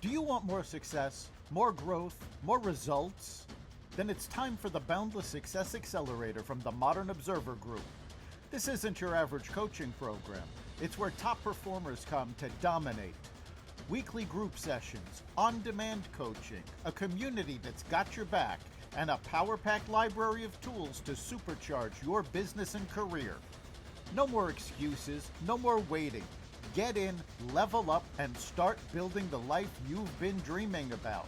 Do you want more success, more growth, more results? Then it's time for the Boundless Success Accelerator from the Modern Observer Group. This isn't your average coaching program. It's where top performers come to dominate. Weekly group sessions, on-demand coaching, a community that's got your back, and a power-packed library of tools to supercharge your business and career. No more excuses, no more waiting. Get in, level up, and start building the life you've been dreaming about.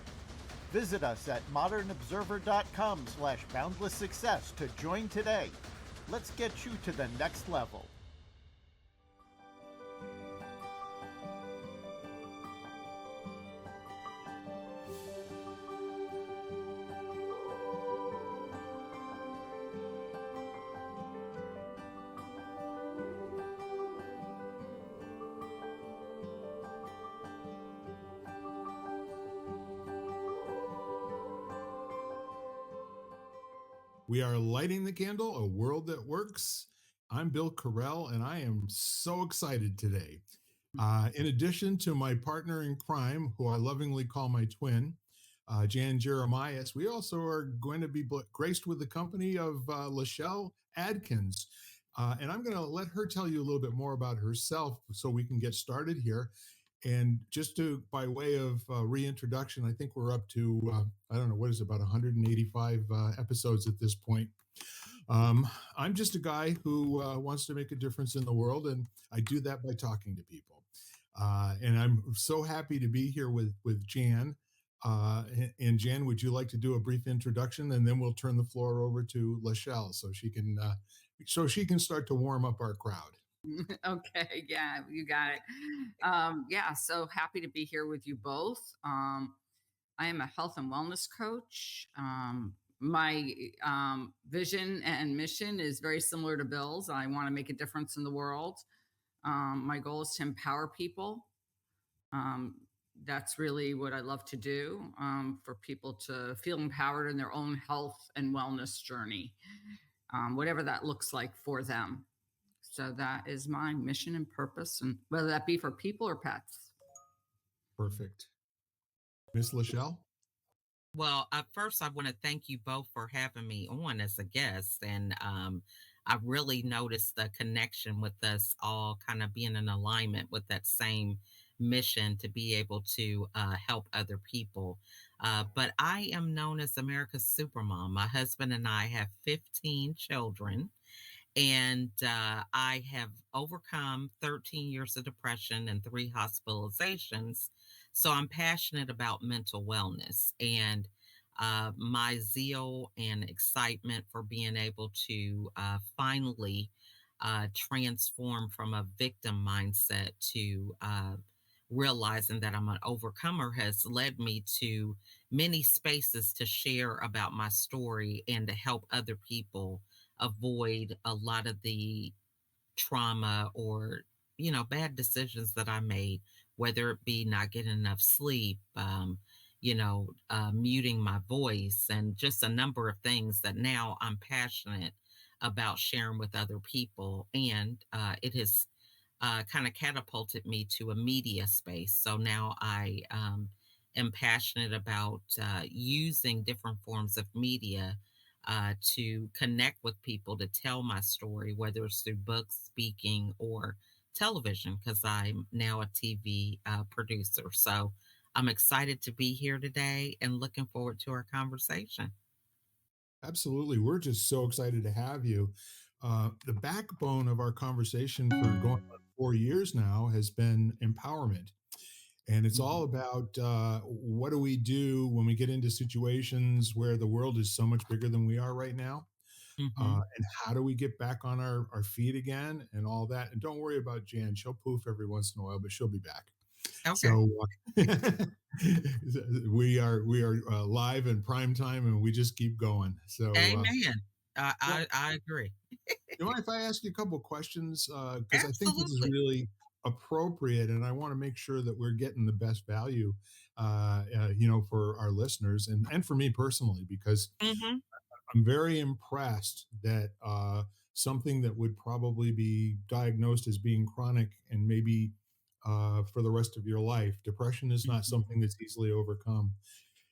Visit us at modernobserver.com/boundlesssuccess to join today. Let's get you to the next level. We are lighting the candle, a world that works. I'm Bill Correll, and I am so excited today. In addition to my partner in crime, who I lovingly call my twin, Jan Jeremias, we also are going to be graced with the company of LaChelle Adkins. And I'm going to let her tell you a little bit more about herself so we can get started here. And just by way of reintroduction, I think we're up to, I don't know, what is it, about 185 episodes at this point. I'm just a guy who wants to make a difference in the world, and I do that by talking to people. And I'm so happy to be here with Jan. And Jan, would you like to do a brief introduction, and then we'll turn the floor over to LaChelle so she can start to warm up our crowd. Okay, yeah, you got it. Yeah, so happy to be here with you both. I am a health and wellness coach. My vision and mission is very similar to Bill's. I want to make a difference in the world. My goal is to empower people. That's really what I love to do, for people to feel empowered in their own health and wellness journey, whatever that looks like for them. So that is my mission and purpose, and whether that be for people or pets. Perfect. Miss LaChelle? Well, first, I want to thank you both for having me on as a guest. And I really noticed the connection with us all kind of being in alignment with that same mission to be able to help other people. But I am known as America's Supermom. My husband and I have 15 children. And I have overcome 13 years of depression and 3 hospitalizations. So I'm passionate about mental wellness, and my zeal and excitement for being able to finally transform from a victim mindset to realizing that I'm an overcomer has led me to many spaces to share about my story and to help other people avoid a lot of the trauma or, bad decisions that I made, whether it be not getting enough sleep, muting my voice, and just a number of things that now I'm passionate about sharing with other people. And it has kind of catapulted me to a media space. So now I am passionate about using different forms of media to connect with people, to tell my story, whether it's through books, speaking, or television, because I'm now a TV producer. So I'm excited to be here today and looking forward to our conversation. Absolutely. We're just so excited to have you. The backbone of our conversation for going on 4 years now has been empowerment. And it's all about what do we do when we get into situations where the world is so much bigger than we are right now? And how do we get back on our feet again and all that? And don't worry about Jan. She'll poof every once in a while, but she'll be back. Okay. So we are live in prime time, and we just keep going. So amen. I agree. Do you mind if I ask you a couple of questions? Because I think this is really appropriate, and I want to make sure that we're getting the best value, for our listeners and for me personally, because I'm very impressed that something that would probably be diagnosed as being chronic and maybe for the rest of your life. Depression is not something Mhm. that's easily overcome.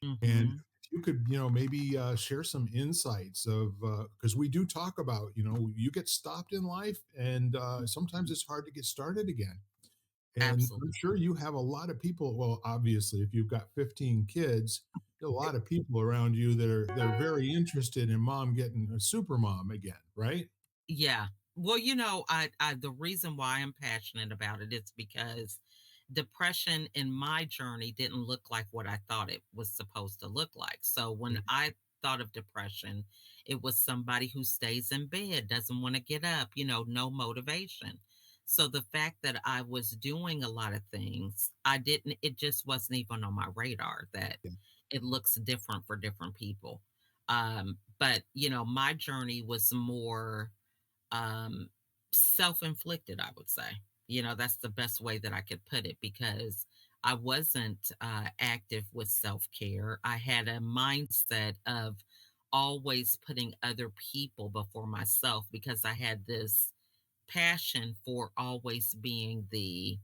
And Mhm. if you could, maybe share some insights of, because we do talk about, you get stopped in life, and sometimes Mhm. it's hard to get started again. And I'm Absolutely. sure you have a lot of people. Well, obviously, if you've got 15 kids, a lot of people around you that are very interested in mom getting a super mom again, right? Yeah. Well, I the reason why I'm passionate about it is because depression in my journey didn't look like what I thought it was supposed to look like. So when I thought of depression, it was somebody who stays in bed, doesn't want to get up, no motivation. So the fact that I was doing a lot of things, it just wasn't even on my radar that Yeah. it looks different for different people. But my journey was more um self-inflicted, I would say. That's the best way that I could put it, because I wasn't active with self-care. I had a mindset of always putting other people before myself, because I had this passion for always being the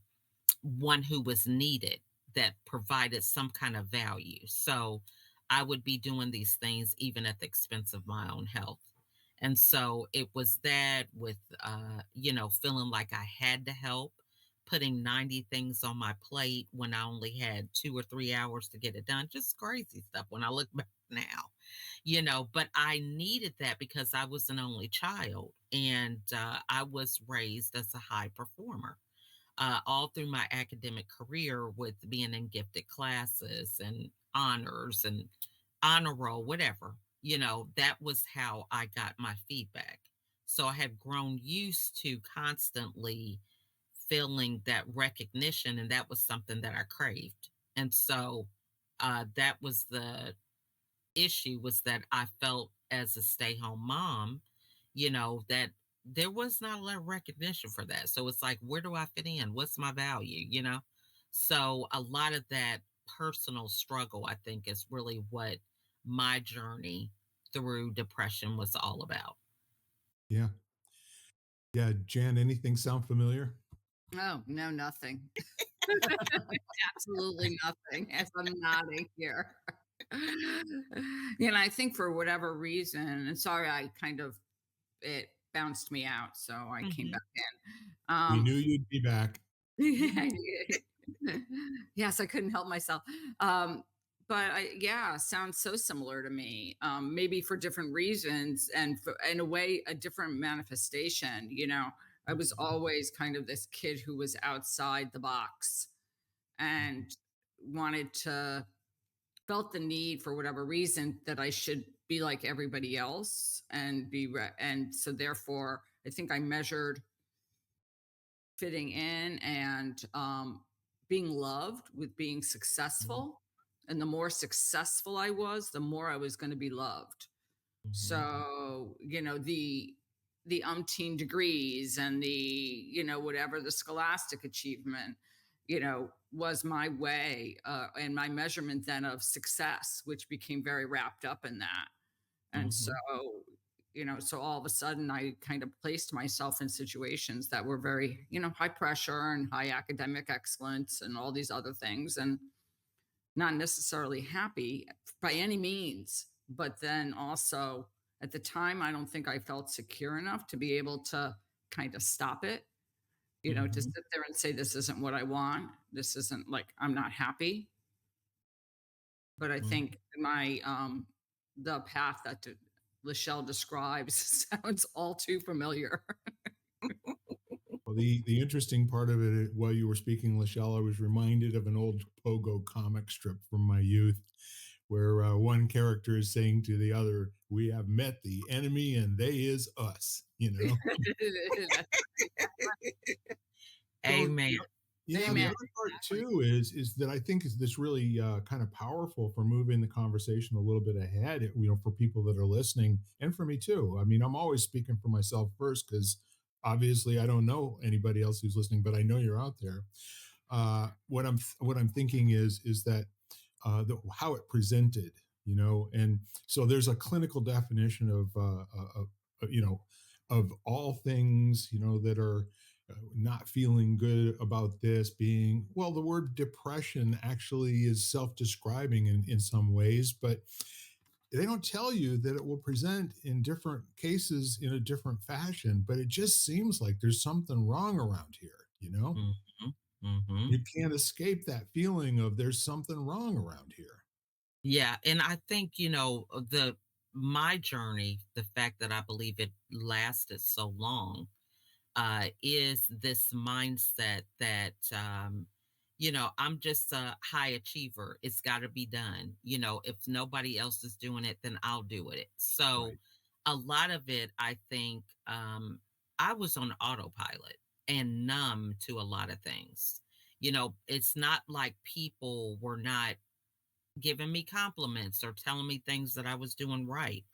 one who was needed, that provided some kind of value. So I would be doing these things even at the expense of my own health. And so it was that with, feeling like I had to help, putting 90 things on my plate when I only had 2 or 3 hours to get it done. Just crazy stuff when I look back now, but I needed that because I was an only child, and I was raised as a high performer all through my academic career, with being in gifted classes and honors and honor roll, whatever. That was how I got my feedback. So I had grown used to constantly feeling that recognition, and that was something that I craved. And so that was the issue, was that I felt as a stay-home mom, that there was not a lot of recognition for that. So it's like, where do I fit in? What's my value? So a lot of that personal struggle, I think, is really what my journey through depression was all about. Yeah. Yeah. Jan, anything sound familiar? Oh, no, nothing. Absolutely nothing as I'm nodding here. I think for whatever reason, and sorry, it bounced me out, so I came Mhm. back in. We knew you'd be back. Yeah, yes, I couldn't help myself. Um, but yeah, sounds so similar to me. Maybe for different reasons, and in a way, a different manifestation. I was always kind of this kid who was outside the box and wanted to felt the need for whatever reason that I should be like everybody else and and so therefore I think I measured fitting in and being loved with being Mhm. successful. And the more successful I was, the more I was going to be loved. Mhm. So, the umpteen degrees and the, whatever the scholastic achievement, was my way and my measurement then of success, which became very wrapped up in that. And so, Mhm. so all of a sudden I kind of placed myself in situations that were very, high pressure and high academic excellence and all these other things. And not necessarily happy by any means, but then also at the time, I don't think I felt secure enough to be able to kind of stop it, to Mhm. sit there and say, this isn't what I want. This isn't like, I'm not happy. But I Mhm. think the path that LaChelle describes sounds all too familiar. Well, the interesting part of it, while you were speaking, Lachelle, I was reminded of an old Pogo comic strip from my youth, where one character is saying to the other, "We have met the enemy, and they is us." That's So Amen. yeah, the amen. other part Exactly. too is that I think is this really kind of powerful for moving the conversation a little bit ahead. For people that are listening, and for me too. I mean, I'm always speaking for myself first because obviously I don't know anybody else who's listening, but I know you're out there. What I'm thinking is that how it presented, and so there's a clinical definition of of all things, that are not feeling good about this, being, well, the word depression actually is self-describing in some ways, but they don't tell you that it will present in different cases in a different fashion. But it just seems like there's something wrong around here, you know? Mhm. Mhm. You can't escape that feeling of there's something wrong around here. Yeah, and I think, the my journey, the fact that I believe it lasted so long, is this mindset that, I'm just a high achiever. It's got to be done. If nobody else is doing it, then I'll do it. So Right. a lot of it, I think, I was on autopilot and numb to a lot of things. It's not like people were not giving me compliments or telling me things that I was doing right,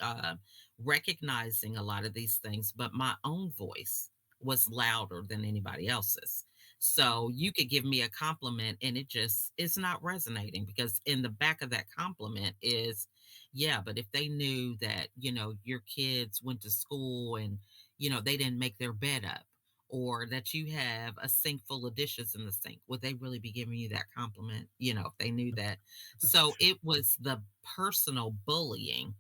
recognizing a lot of these things, but my own voice was louder than anybody else's. So you could give me a compliment and it just is not resonating because in the back of that compliment is, yeah, but if they knew that, your kids went to school and, they didn't make their bed up or that you have a sink full of dishes in the sink, would they really be giving you that compliment? If they knew that. So it was the personal bullying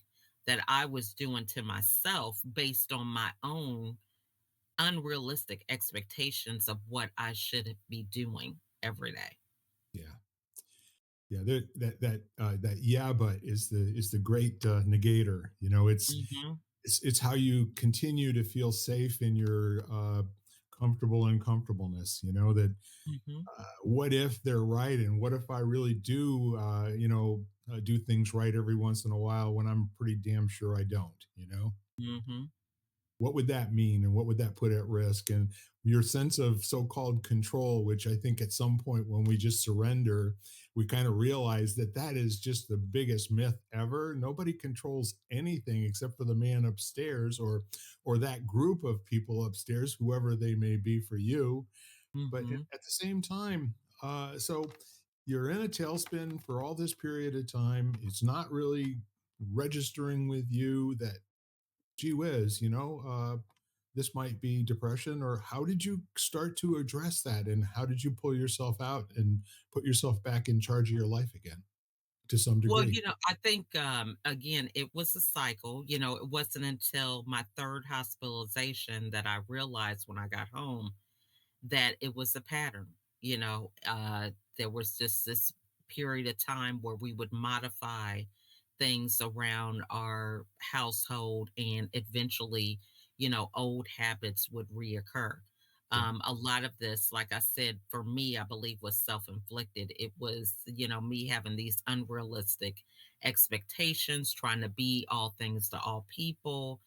that I was doing to myself based on my own unrealistic expectations of what I should be doing every day. Yeah. Yeah, that yeah, but is the great negator. Mhm. It's how you continue to feel safe in your comfortable uncomfortableness. That Mhm. what if they're right, and what if I really do, do things right every once in a while when I'm pretty damn sure I don't. Mhm. What would that mean, and what would that put at risk? And your sense of so-called control, which I think at some point when we just surrender, we kind of realize that that is just the biggest myth ever. Nobody controls anything except for the man upstairs, or that group of people upstairs, whoever they may be for you. But Mhm. at the same time, so you're in a tailspin for all this period of time. It's not really registering with you that, gee whiz, this might be depression. Or how did you start to address that? And how did you pull yourself out and put yourself back in charge of your life again to some Well, degree? I think again, it was a cycle. It wasn't until my third hospitalization that I realized when I got home that it was a pattern. There was just this period of time where we would modify things around our household and eventually, old habits would reoccur. Yeah. A lot of this, like I said, for me, I believe was self inflicted. It was, me having these unrealistic expectations, trying to be all things to all people,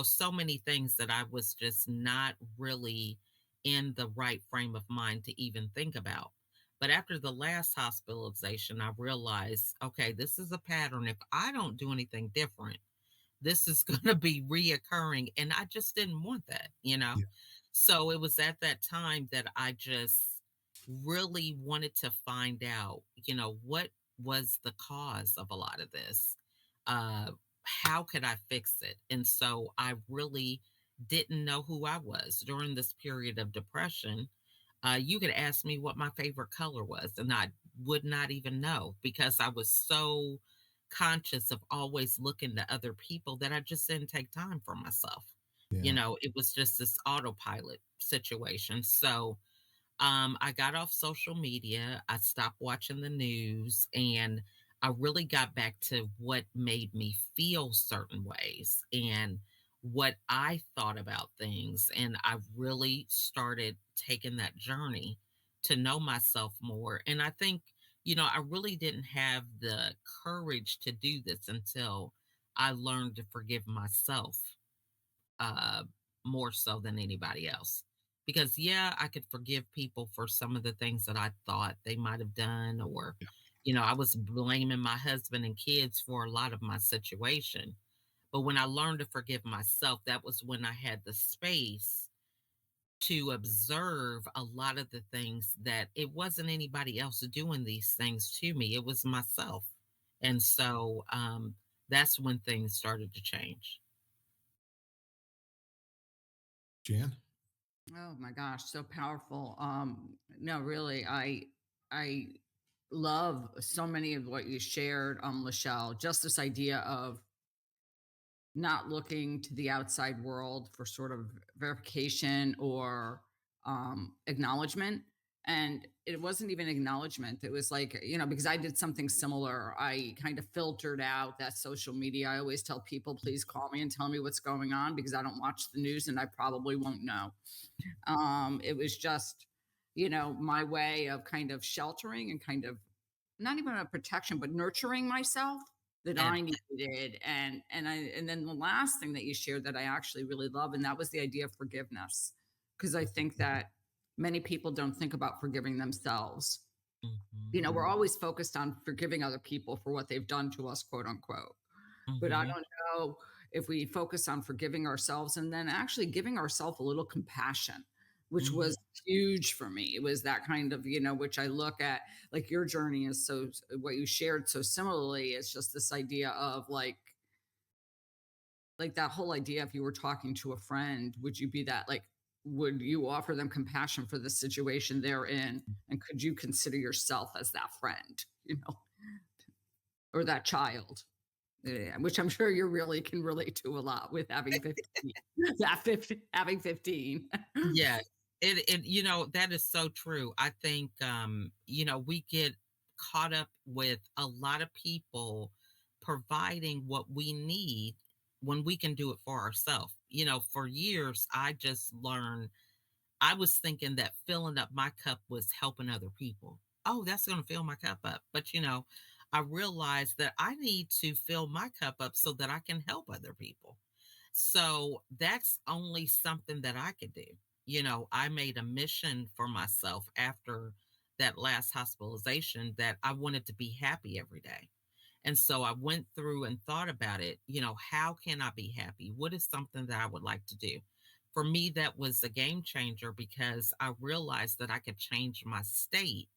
so many things that I was just not really in the right frame of mind to even think about. But after the last hospitalization, I realized, okay, this is a pattern. If I don't do anything different, this is going to be reoccurring. And I just didn't want that. Yeah. So it was at that time that I just really wanted to find out, what was the cause of a lot of this? Uh, how could I fix it? And so I really didn't know who I was during this period of depression. You could ask me what my favorite color was, and I would not even know because I was so conscious of always looking to other people that I just didn't take time for myself. Yeah. It was just this autopilot situation. So, I got off social media, I stopped watching the news, and I really got back to what made me feel certain ways and what I thought about things. And I really started taking that journey to know myself more. And I think, I really didn't have the courage to do this until I learned to forgive myself uh, more so than anybody else. Because, yeah, I could forgive people for some of the things that I thought they might have done, or, Yeah. I was blaming my husband and kids for a lot of my situation. But when I learned to forgive myself, that was when I had the space to observe a lot of the things that it wasn't anybody else doing these things to me, it was myself. And so that's when things started to change. Jan? Oh my gosh, so powerful. No, really, I love so many of what you shared, LaChelle. Just this idea of not looking to the outside world for sort of verification or acknowledgement. And it wasn't even acknowledgement. It was like, because I did something similar. I kind of filtered out that social media. I always tell people, please call me and tell me what's going on because I don't watch the news and I probably won't know. It was just, my way of kind of sheltering and kind of not even a protection, but nurturing myself that And I needed. And then the last thing that you shared that I actually really love, and that was the idea of forgiveness. Because I think that many people don't think about forgiving themselves. mhm, We're always focused on forgiving other people for what they've done to us, quote unquote. But I mhm, don't know if we focus on forgiving ourselves and then actually giving ourselves a little compassion, which mhm, was huge for me. It was that kind of, which I look at like your journey is so what you shared so similarly. It's just this idea of like that whole idea if you were talking to a friend, would you be that like would you offer them compassion for the situation they're in? And could you consider yourself as that friend, or that child? Yeah, which I'm sure you really can relate to a lot with having 15. That 50 having 15. yes. That is so true. I think, we get caught up with a lot of people providing what we need when we can do it for ourselves. For years, I just learned, I was thinking that filling up my cup was helping other people. Oh, that's going to fill my cup up. But, I realized that I need to fill my cup up so that I can help other people. So that's only something that I could do. I made a mission for myself after that last hospitalization that I wanted to be happy every day. And so I went through and thought about it. How can I be happy? What is something that I would like to do? For me, that was a game changer because I realized that I could change my state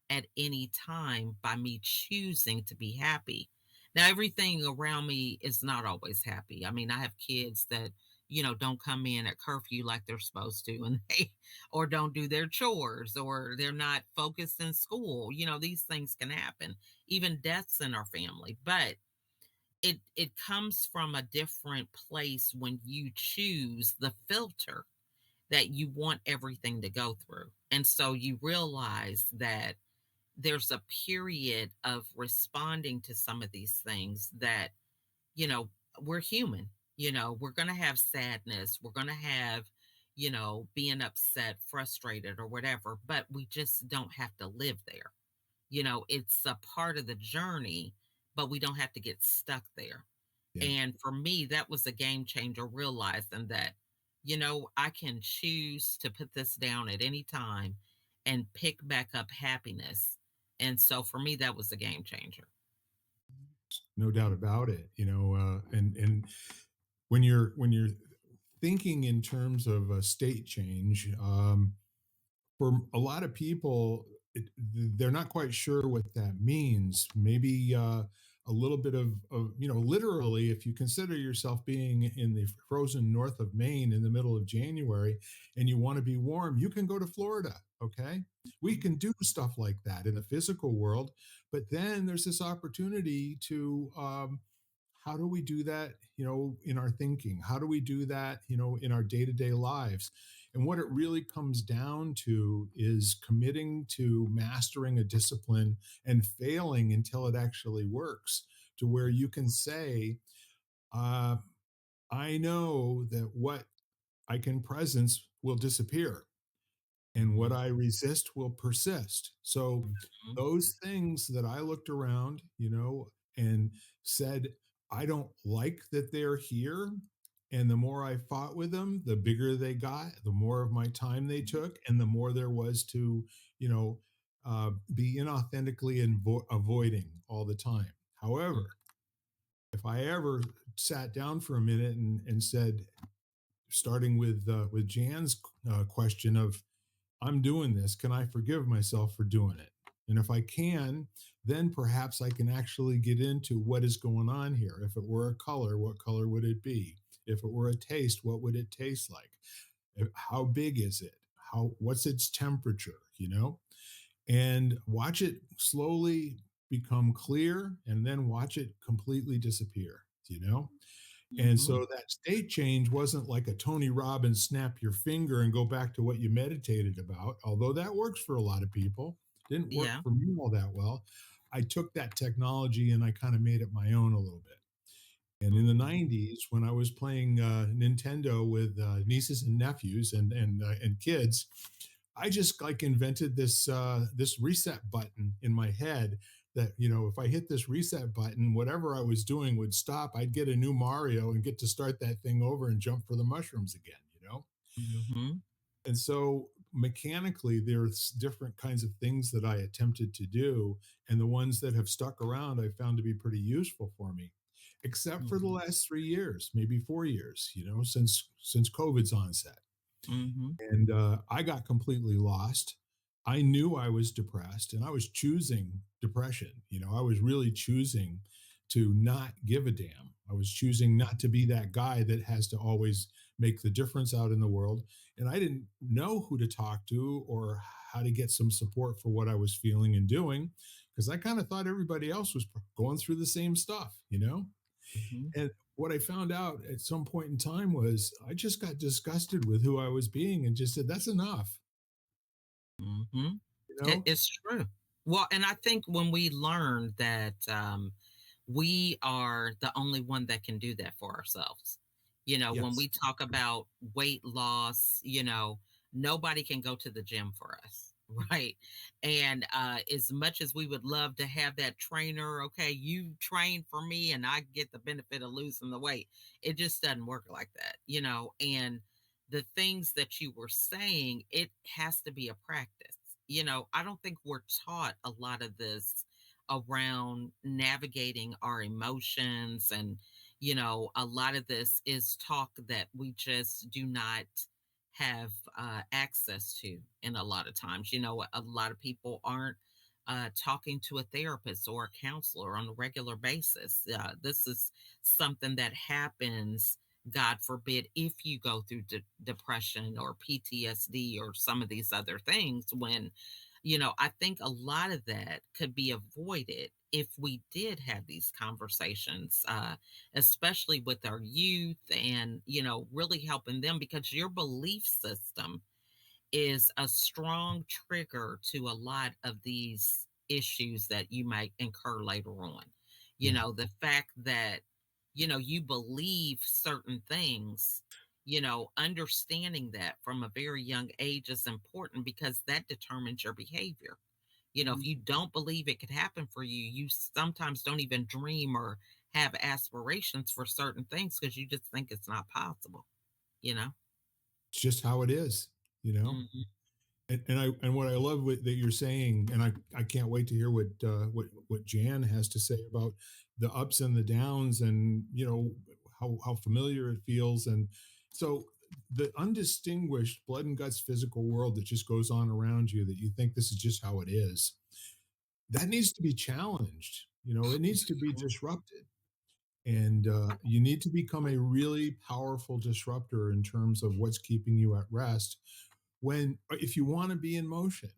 at any time by me choosing to be happy. Now, everything around me is not always happy. I mean, I have kids that, don't come in at curfew like they're supposed to, and or don't do their chores, or they're not focused in school. These things can happen, even deaths in our family. But it comes from a different place when you choose the filter that you want everything to go through. And so you realize that there's a period of responding to some of these things that, you know, we're human. We're going to have sadness. We're going to have, being upset, frustrated, or whatever, but we just don't have to live there. It's a part of the journey, but we don't have to get stuck there. Yeah. And for me, that was a game changer, realizing that, I can choose to put this down at any time and pick back up happiness. And so for me, that was a game changer. No doubt about it. And when you're thinking in terms of a state change, for a lot of people, they're not quite sure what that means. Maybe a little bit of, literally, if you consider yourself being in the frozen north of Maine in the middle of January and you want to be warm, you can go to Florida. Okay. We can do stuff like that in the physical world. But then there's this opportunity to, how do we do that, in our thinking? How do we do that, in our day to day lives? And what it really comes down to is committing to mastering a discipline and failing until it actually works, to where you can say, uh, I know that what I can presence will disappear and what Mhm, I resist will persist. So mhm, those things that I looked around, and said, I don't like that they're here. And the more I fought with them, the bigger they got, the more of my time they took, and the more there was to, you know, be inauthentically avoiding all the time. mhm, However, if I ever sat down for a minute and said, starting with Jan's question of, I'm doing this. Can I forgive myself for doing it? And if I can, then perhaps I can actually get into what is going on here. If it were a color, what color would it be? If it were a taste, what would it taste like? How big is it? What's its temperature? And watch it slowly become clear, and then watch it completely disappear. And Mhm. so that state change wasn't like a Tony Robbins snap your finger and go back to what you meditated about, although that works for a lot of people. Didn't work Yeah. for me all that well. I took that technology and I kind of made it my own a little bit. And in the Mhm. 90s, when I was playing Nintendo with nieces and nephews and kids, I just like invented this reset button in my head that, if I hit this reset button, whatever I was doing would stop. I'd get a new Mario and get to start that thing over and jump for the mushrooms again. Mhm. And so mechanically, there's different kinds of things that I attempted to do. And the ones that have stuck around, I found to be pretty useful for me, except for the Mhm. last 3 years, maybe 4 years, since COVID's onset. Mhm. And I got completely lost. I knew I was depressed and I was choosing depression. I was really choosing to not give a damn. I was choosing not to be that guy that has to always make the difference out in the world. And I didn't know who to talk to or how to get some support for what I was feeling and doing because I kind of thought everybody else was going through the same stuff. Mhm. And what I found out at some point in time was I just got disgusted with who I was being and just said, that's enough, Mhm. you know? It's true. Well, and I think when we learn that we are the only one that can do that for ourselves. When Yes. we talk about weight loss, nobody can go to the gym for us, right? And as much as we would love to have that trainer, okay, you train for me and I get the benefit of losing the weight, it just doesn't work like that. And the things that you were saying, it has to be a practice. I don't think we're taught a lot of this around navigating our emotions. And a lot of this is talk that we just do not have access to. And a lot of times, a lot of people aren't talking to a therapist or a counselor on a regular basis. This is something that happens, God forbid, if you go through depression or PTSD or some of these other things. When I think a lot of that could be avoided if we did have these conversations, especially with our youth, and, really helping them, because your belief system is a strong trigger to a lot of these issues that you might incur later on. Yeah. The fact that, you believe certain things, understanding that from a very young age is important because that determines your behavior. If Mhm. you don't believe it could happen for you, you sometimes don't even dream or have aspirations for certain things because you just think it's not possible, you know? It's just how it is, you know? Hmm. And what I love that you're saying, and I can't wait to hear what Jan has to say about the ups and the downs, and how familiar it feels, and so the undistinguished blood and guts physical world that just goes on around you, that you think this is just how it is, that needs to be challenged. It needs to be disrupted, and you need to become a really powerful disruptor in terms of what's keeping you at rest when if you want to be in motion.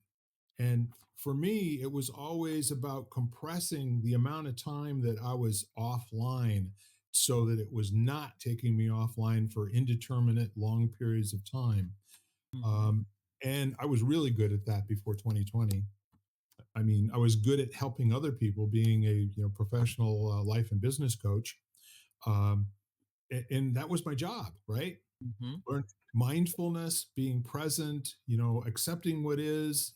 And for me, it was always about compressing the amount of time that I was offline so that it was not taking me offline for indeterminate long periods of time. Hmm. Um, and I was really good at that before 2020. I mean, I was good at helping other people, being a professional life and business coach, um, and that was my job, right? Hmm. Learn mindfulness, being present, accepting what is,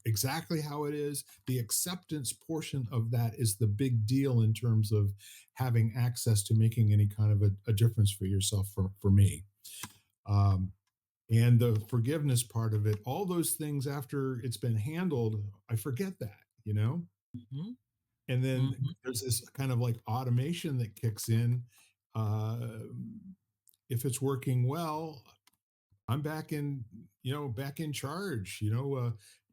exactly how it is. The acceptance portion of that is the big deal in terms of having access to making any kind of a difference for yourself, for me. Um, and the forgiveness part of it, all those things after it's been handled, I forget that. Hmm. And then Hmm. there's this kind of like automation that kicks in. Uh, if it's working well, I'm back in charge,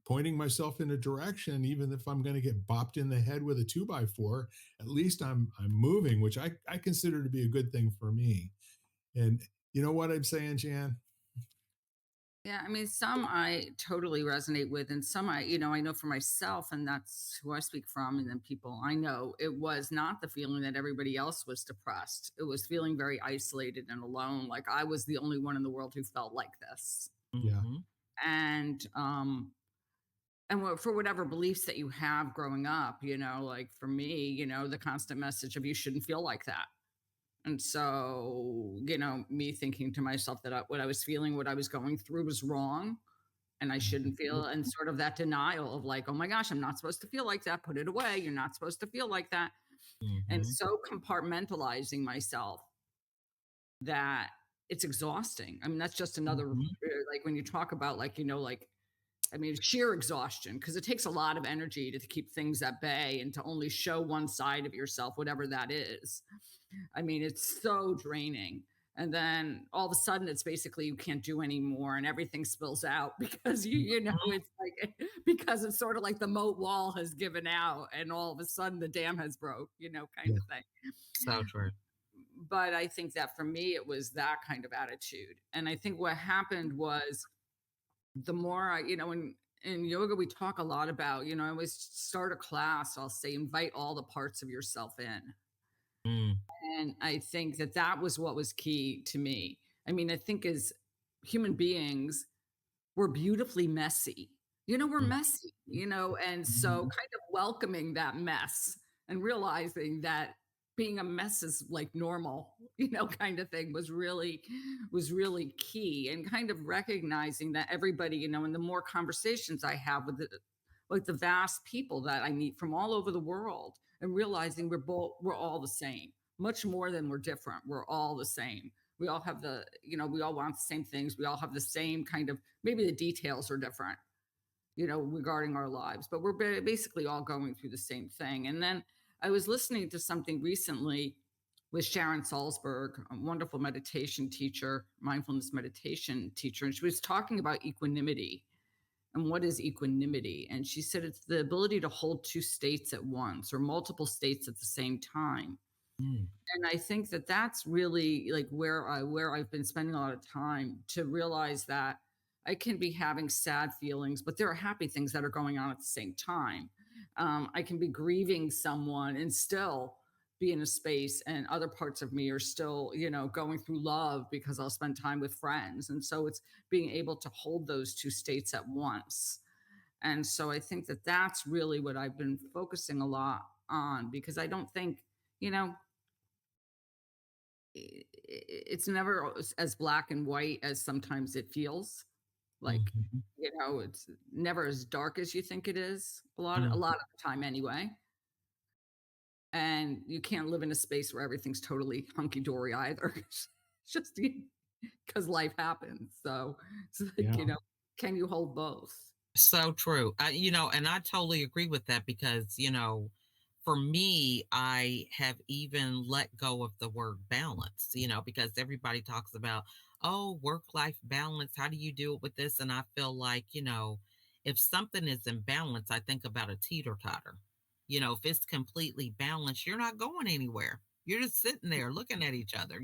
pointing myself in a direction, even if I'm going to get bopped in the head with a 2x4, at least I'm moving, which I consider to be a good thing for me. And you know what I'm saying, Jan? Yeah, I mean, some I totally resonate with, and some I know for myself, and that's who I speak from. And then people I know, it was not the feeling that everybody else was depressed. It was feeling very isolated and alone, like I was the only one in the world who felt like this. Yeah. Hmm. And for whatever beliefs that you have growing up, like for me, the constant message of you shouldn't feel like that. And so, me thinking to myself that what I was feeling, what I was going through was wrong and I shouldn't Mhm. feel, and sort of that denial of like, oh my gosh, I'm not supposed to feel like that. Put it away. You're not supposed to feel like that. And Hmm. so compartmentalizing myself that it's exhausting. I mean, that's just another, Mhm. like when you talk about like, like, I mean, sheer exhaustion, because it takes a lot of energy to keep things at bay and to only show one side of yourself, whatever that is. I mean, it's so draining. And then all of a sudden, it's basically you can't do anymore, and everything spills out because it's like because it's sort of like the moat wall has given out, and all of a sudden the dam has broke, kind Yeah. of thing. So true. But I think that for me, it was that kind of attitude, and I think what happened was the more in yoga we talk a lot about, I always start a class, I'll say invite all the parts of yourself in. Mm, And I think that that was what was key to me. I mean, I think as human beings, we're beautifully messy. We're mm, messy, and so Mhm. kind of welcoming that mess and realizing that being a mess is like normal, kind of thing was really key, and kind of recognizing that everybody, and the more conversations I have with the vast people that I meet from all over the world, and realizing we're all the same, much more than we're different. We're all the same. We all have we all want the same things. We all have the same kind of, maybe the details are different, regarding our lives, but we're basically all going through the same thing. And then I was listening to something recently with Sharon Salzberg, a wonderful meditation teacher, mindfulness meditation teacher, and she was talking about equanimity. And what is equanimity? And she said it's the ability to hold two states at once or multiple states at the same time. mm, And I think that that's really like where I've been spending a lot of time, to realize that I can be having sad feelings, but there are happy things that are going on at the same time. I can be grieving someone and still be in a space, and other parts of me are still, going through love because I'll spend time with friends. And so it's being able to hold those two states at once. And so I think that that's really what I've been focusing a lot on, because I don't think, you know, it's never as black and white as sometimes it feels like. mhm, It's never as dark as you think it is, a mm. lot of the time anyway. And you can't live in a space where everything's totally hunky-dory either. It's just because life happens. So it's like, Yeah. can you hold both? So true. And I totally agree with that because, for me, I have even let go of the word balance, because everybody talks about, oh, work life balance. How do you do it with this? And I feel like, if something is in balance, I think about a teeter totter. If it's completely balanced, you're not going anywhere. You're just sitting there looking at each other.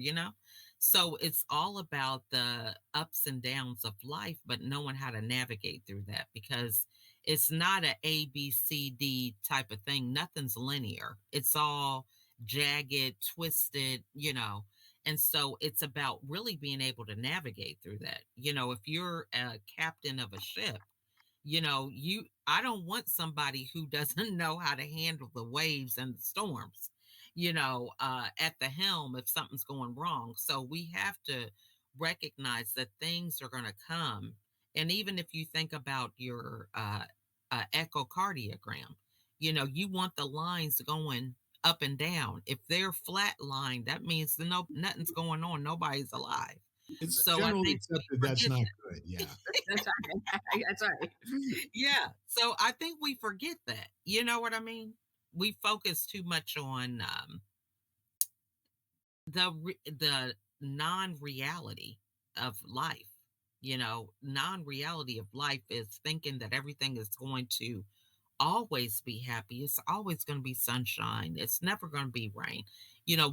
So it's all about the ups and downs of life, but knowing how to navigate through that because it's not a A, B, C, D type of thing. Nothing's linear. It's all jagged, twisted. And so it's about really being able to navigate through that. If you're a captain of a ship, I don't want somebody who doesn't know how to handle the waves and the storms, at the helm if something's going wrong. So we have to recognize that things are going to come. And even if you think about your echocardiogram, you want the lines going up and down. If they're flat line, that means nothing's going on. Nobody's alive. It's So I generally think we accepted that's forget not that. good. Yeah. That's right. That's right. Yeah. So I think we forget that. You know what I mean? We focus too much on the non-reality of life. Non-reality of life is thinking that everything is going to always be happy. It's always going to be sunshine. It's never going to be rain.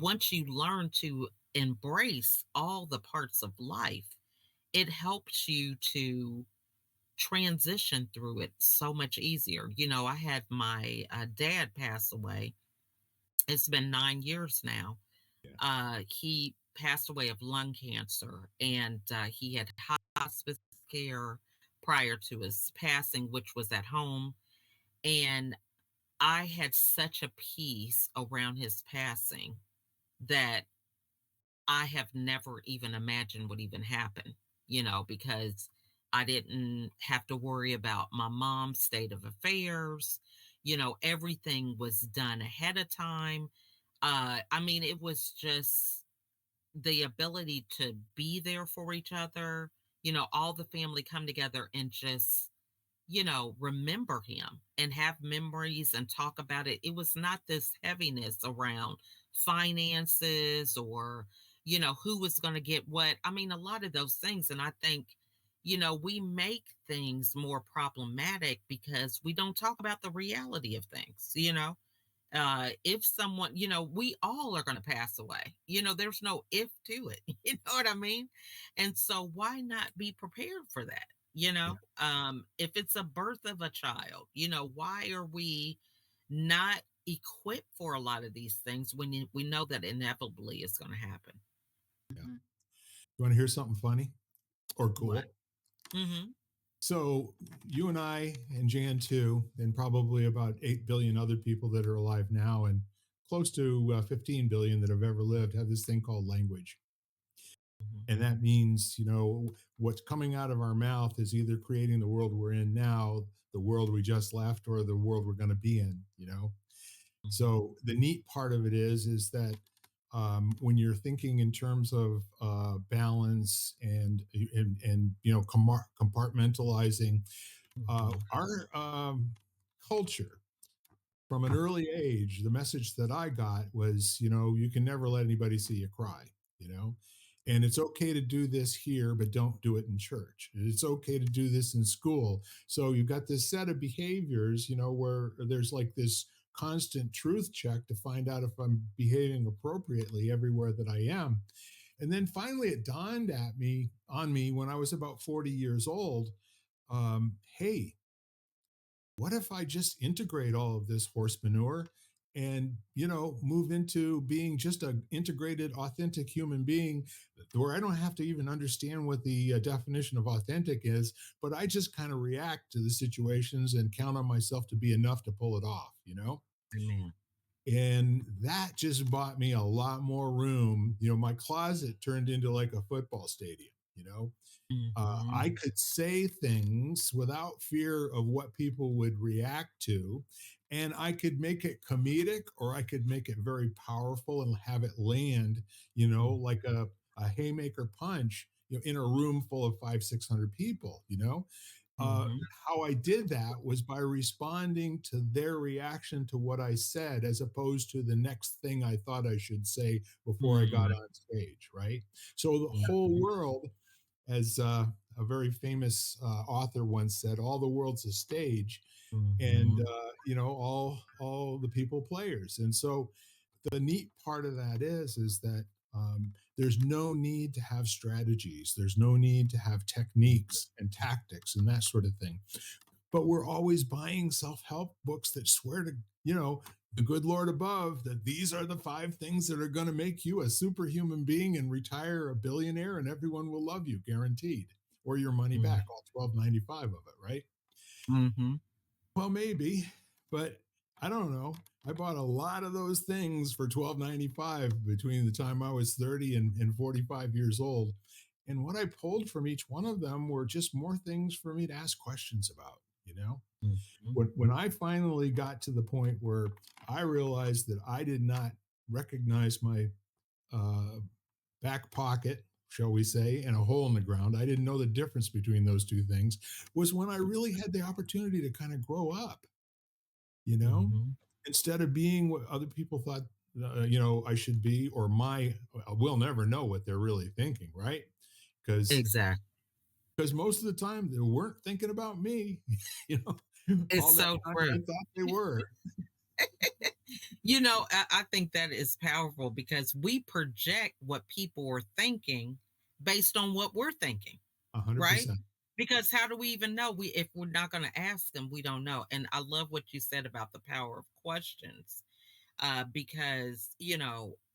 Once you learn to embrace all the parts of life, it helps you to transition through it so much easier. I had my dad pass away. It's been 9 years now. Yeah. He passed away of lung cancer, and he had hospice care prior to his passing, which was at home. And I had such a peace around his passing that I have never even imagined would even happen, because I didn't have to worry about my mom's state of affairs. Everything was done ahead of time. I mean, it was just the ability to be there for each other, all the family come together and just, remember him and have memories and talk about it. It was not this heaviness around finances or, who was going to get what. I mean, a lot of those things. And I think, we make things more problematic because we don't talk about the reality of things. If someone, we all are going to pass away. There's no if to it. You know what I mean? And so why not be prepared for that? Yeah. If it's a birth of a child, why are we not equipped for a lot of these things when we know that inevitably it's going to happen? Yeah. Mhm. You want to hear something funny or What? cool? Mm-hmm. So you and I and Jan too, and probably about 8 billion other people that are alive now, and close to 15 billion that have ever lived, have this thing called language. Mm-hmm. And that means, what's coming out of our mouth is either creating the world we're in now, the world we just left, or the world we're going to be in. Mm-hmm. So the neat part of it is that when you're thinking in terms of balance and compartmentalizing, Mm-hmm. our culture from an early age, the message that I got was, you can never let anybody see you cry, you know, and it's okay to do this here, but don't do it in church. It's okay to do this in school. So you've got this set of behaviors, where there's like this constant truth check to find out if I'm behaving appropriately everywhere that I am. And then finally it dawned on me when I was about 40 years old. Hey, what if I just integrate all of this horse manure and, move into being just an integrated, authentic human being where I don't have to even understand what the definition of authentic is, but I just kind of react to the situations and count on myself to be enough to pull it off? Amen. And that just bought me a lot more room. My closet turned into like a football stadium. Mm-hmm. I could say things without fear of what people would react to. And I could make it comedic or I could make it very powerful and have it land, like a haymaker punch, in a room full of 600 people. Uh, Mm-hmm. how I did that was by responding to their reaction to what I said, as opposed to the next thing I thought I should say before I got Mm-hmm. on stage. Right. So the whole Mm-hmm. world, as a very famous author once said, all the world's a stage, and Mm-hmm. all the people players. And so the neat part of that is that there's no need to have strategies, there's no need to have techniques and tactics and that sort of thing, but we're always buying self-help books that swear to the good Lord above that these are the 5 things that are going to make you a superhuman being and retire a billionaire, and everyone will love you, guaranteed, or your money back, all 12.95 of it, right? Mm-hmm. Well, maybe, but I don't know. I bought a lot of those things for 12.95 between the time I was 30 and 45 years old. And what I pulled from each one of them were just more things for me to ask questions about. Mm-hmm. When I finally got to the point where I realized that I did not recognize my uh, back pocket, shall we say, and a hole in the ground, I didn't know the difference between those two things, was when I really had the opportunity to kind of grow up, you know, Mm-hmm. instead of being what other people thought, I should be, or we'll never know what they're really thinking, right? Because Exactly. most of the time they weren't thinking about me, you know, It's all that so time true. I thought they were. I think that is powerful because we project what people are thinking based on what we're thinking. right? 100%. Because how do we even know if we're not going to ask them, we don't know. And I love what you said about the power of questions, because,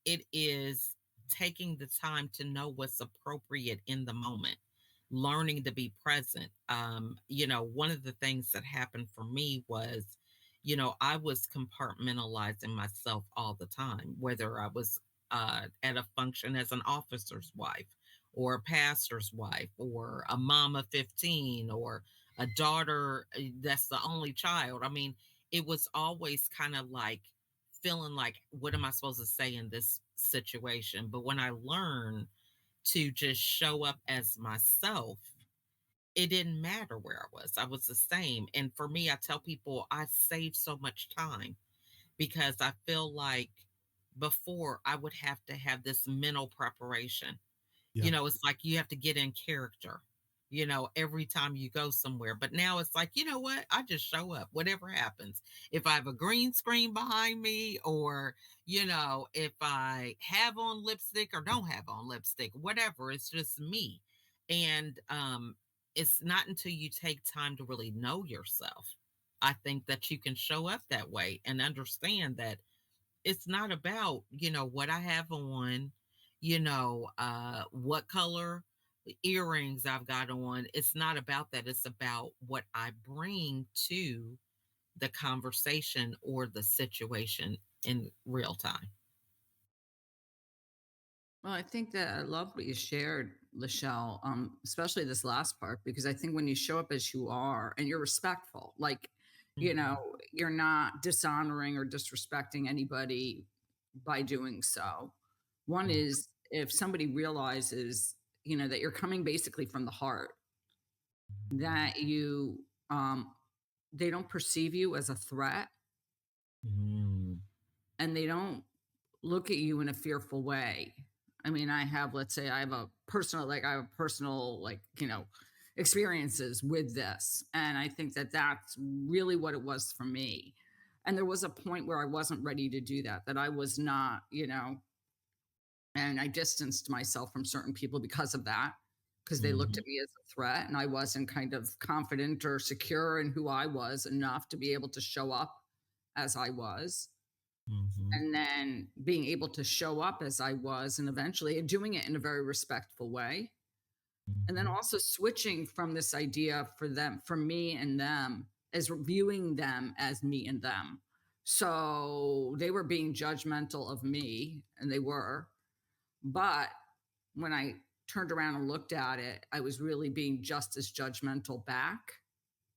it is taking the time to know what's appropriate in the moment, learning to be present. One of the things that happened for me was, I was compartmentalizing myself all the time, whether I was at a function as an officer's wife or a pastor's wife or a mom of 15 or a daughter that's the only child. I mean, it was always kind of like feeling like, what am I supposed to say in this situation? But when I learned to just show up as myself, it didn't matter where I was the same. And for me, I tell people I save so much time because I feel like before I would have to have this mental preparation. Yep. It's like you have to get in character, every time you go somewhere. But now it's like, you know what? I just show up, whatever happens. If I have a green screen behind me, or, if I have on lipstick or don't have on lipstick, whatever, it's just me. And it's not until you take time to really know yourself, I think, that you can show up that way and understand that it's not about, what I have on, what color earrings I've got on. It's not about that. It's about what I bring to the conversation or the situation in real time. Well, I think that I love what you shared, LaChelle, especially this last part, because I think when you show up as you are and you're respectful, like, Mhm. you're not dishonoring or disrespecting anybody by doing so. One Mm. is if somebody realizes, that you're coming basically from the heart, that um, they don't perceive you as a threat, Mhm. and they don't look at you in a fearful way. I mean, let's say I have personal, like, experiences with this. And I think that that's really what it was for me. And there was a point where I wasn't ready to do that, that I was not, and I distanced myself from certain people because of that, because they looked Mhm. at me as a threat and I wasn't kind of confident or secure in who I was enough to be able to show up as I was, Mhm. and then being able to show up as I was and eventually doing it in a very respectful way. And then Mhm. also switching from this idea for me and them, as viewing them as me and them. So they were being judgmental of me, and they were. But when I turned around and looked at it, I was really being just as judgmental back,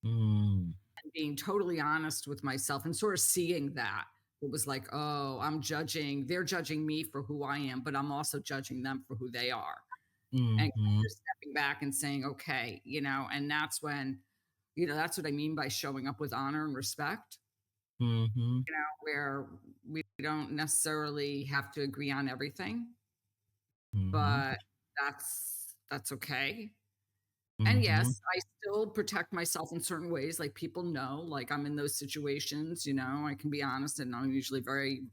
Mhm. and being totally honest with myself and sort of seeing that. It was like, oh, they're judging me for who I am, but I'm also judging them for who they are. And kind Mhm. of stepping back and saying, okay, and that's when, that's what I mean by showing up with honor and respect, Mhm. where we don't necessarily have to agree on everything, Mhm. but that's okay. And Mhm. yes, I still protect myself in certain ways. Like, people know, like, I'm in those situations, I can be honest, and I'm usually very,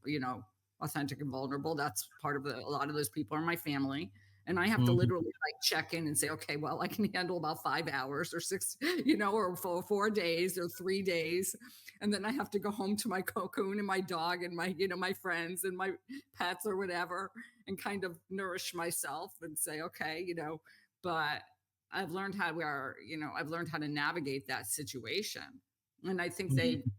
authentic and vulnerable. That's part of a lot of those people are my family. And I have to Mhm. literally like check in and say, okay, well, I can handle about 5 hours or six, or 4 days or 3 days. And then I have to go home to my cocoon and my dog and my friends and my pets or whatever, and kind of nourish myself and say, okay, but I've learned how to navigate that situation. And I think they, Mhm.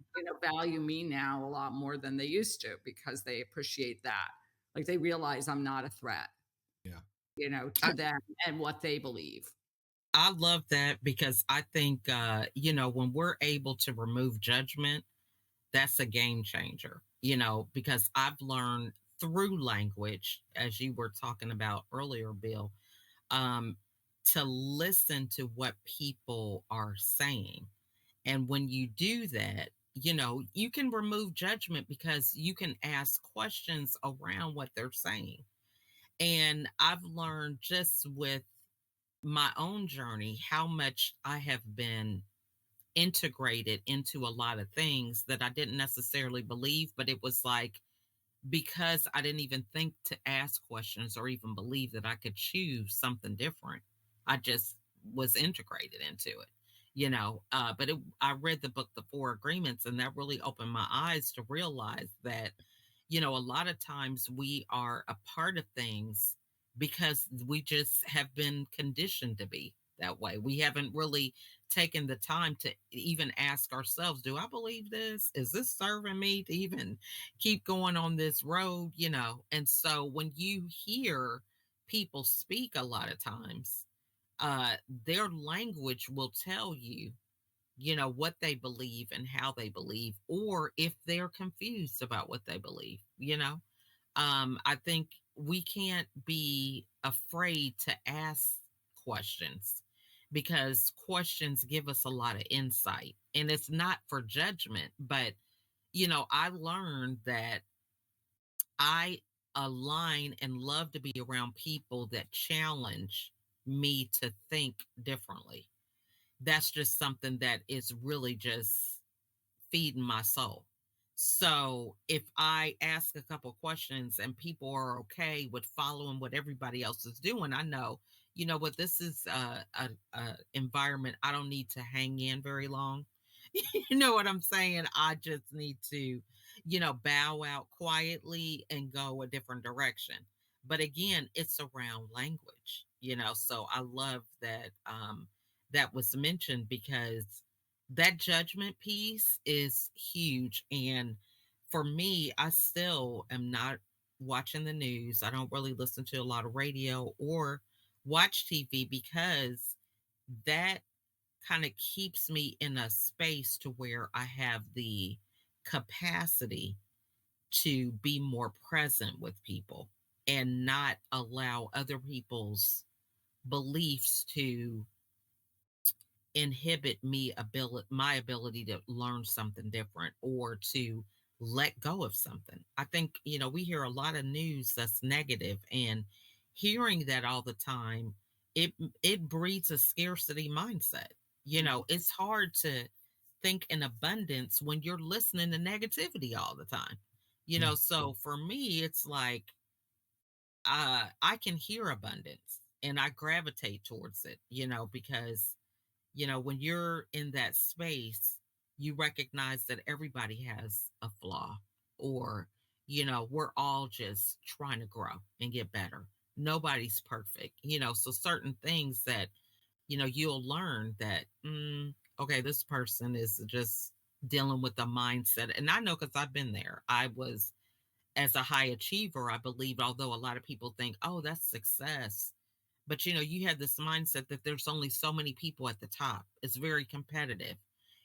value me now a lot more than they used to, because they appreciate that. Like, they realize I'm not a threat, Yeah. to them and what they believe. I love that because I think, when we're able to remove judgment, that's a game changer, because I've learned through language, as you were talking about earlier, Bill, um, to listen to what people are saying. And when you do that, you can remove judgment because you can ask questions around what they're saying. And I've learned just with my own journey how much I have been integrated into a lot of things that I didn't necessarily believe, but it was like, because I didn't even think to ask questions or even believe that I could choose something different, I just was integrated into it, but I read the book The Four Agreements, and that really opened my eyes to realize that, a lot of times we are a part of things because we just have been conditioned to be that way. We haven't really taken the time to even ask ourselves, do I believe this? Is this serving me to even keep going on this road? And so when you hear people speak a lot of times, their language will tell you, what they believe and how they believe, or if they're confused about what they believe. I think we can't be afraid to ask questions because questions give us a lot of insight, and it's not for judgment, but I learned that I align and love to be around people that challenge me to think differently. That's just something that is really just feeding my soul. So if I ask a couple questions and people are okay with following what everybody else is doing, I know, what, this is a environment I don't need to hang in very long. You know what I'm saying? I just need to, bow out quietly and go a different direction. But again, it's around language, so I love that that was mentioned because that judgment piece is huge. And for me, I still am not watching the news. I don't really listen to a lot of radio or watch TV because that kind of keeps me in a space to where I have the capacity to be more present with people and not allow other people's beliefs to inhibit my ability to learn something different or to let go of something. I think, we hear a lot of news that's negative, and hearing that all the time, it breeds a scarcity mindset. It's hard to think in abundance when you're listening to negativity all the time. Yeah. So for me, it's like I can hear abundance and I gravitate towards it, because when you're in that space, you recognize that everybody has a flaw, or, we're all just trying to grow and get better. Nobody's perfect, so certain things that, you'll learn that, okay, this person is just dealing with a mindset. And I know because I've been there. I was, as a high achiever, I believed, although a lot of people think, oh, that's success, but you have this mindset that there's only so many people at the top. It's very competitive.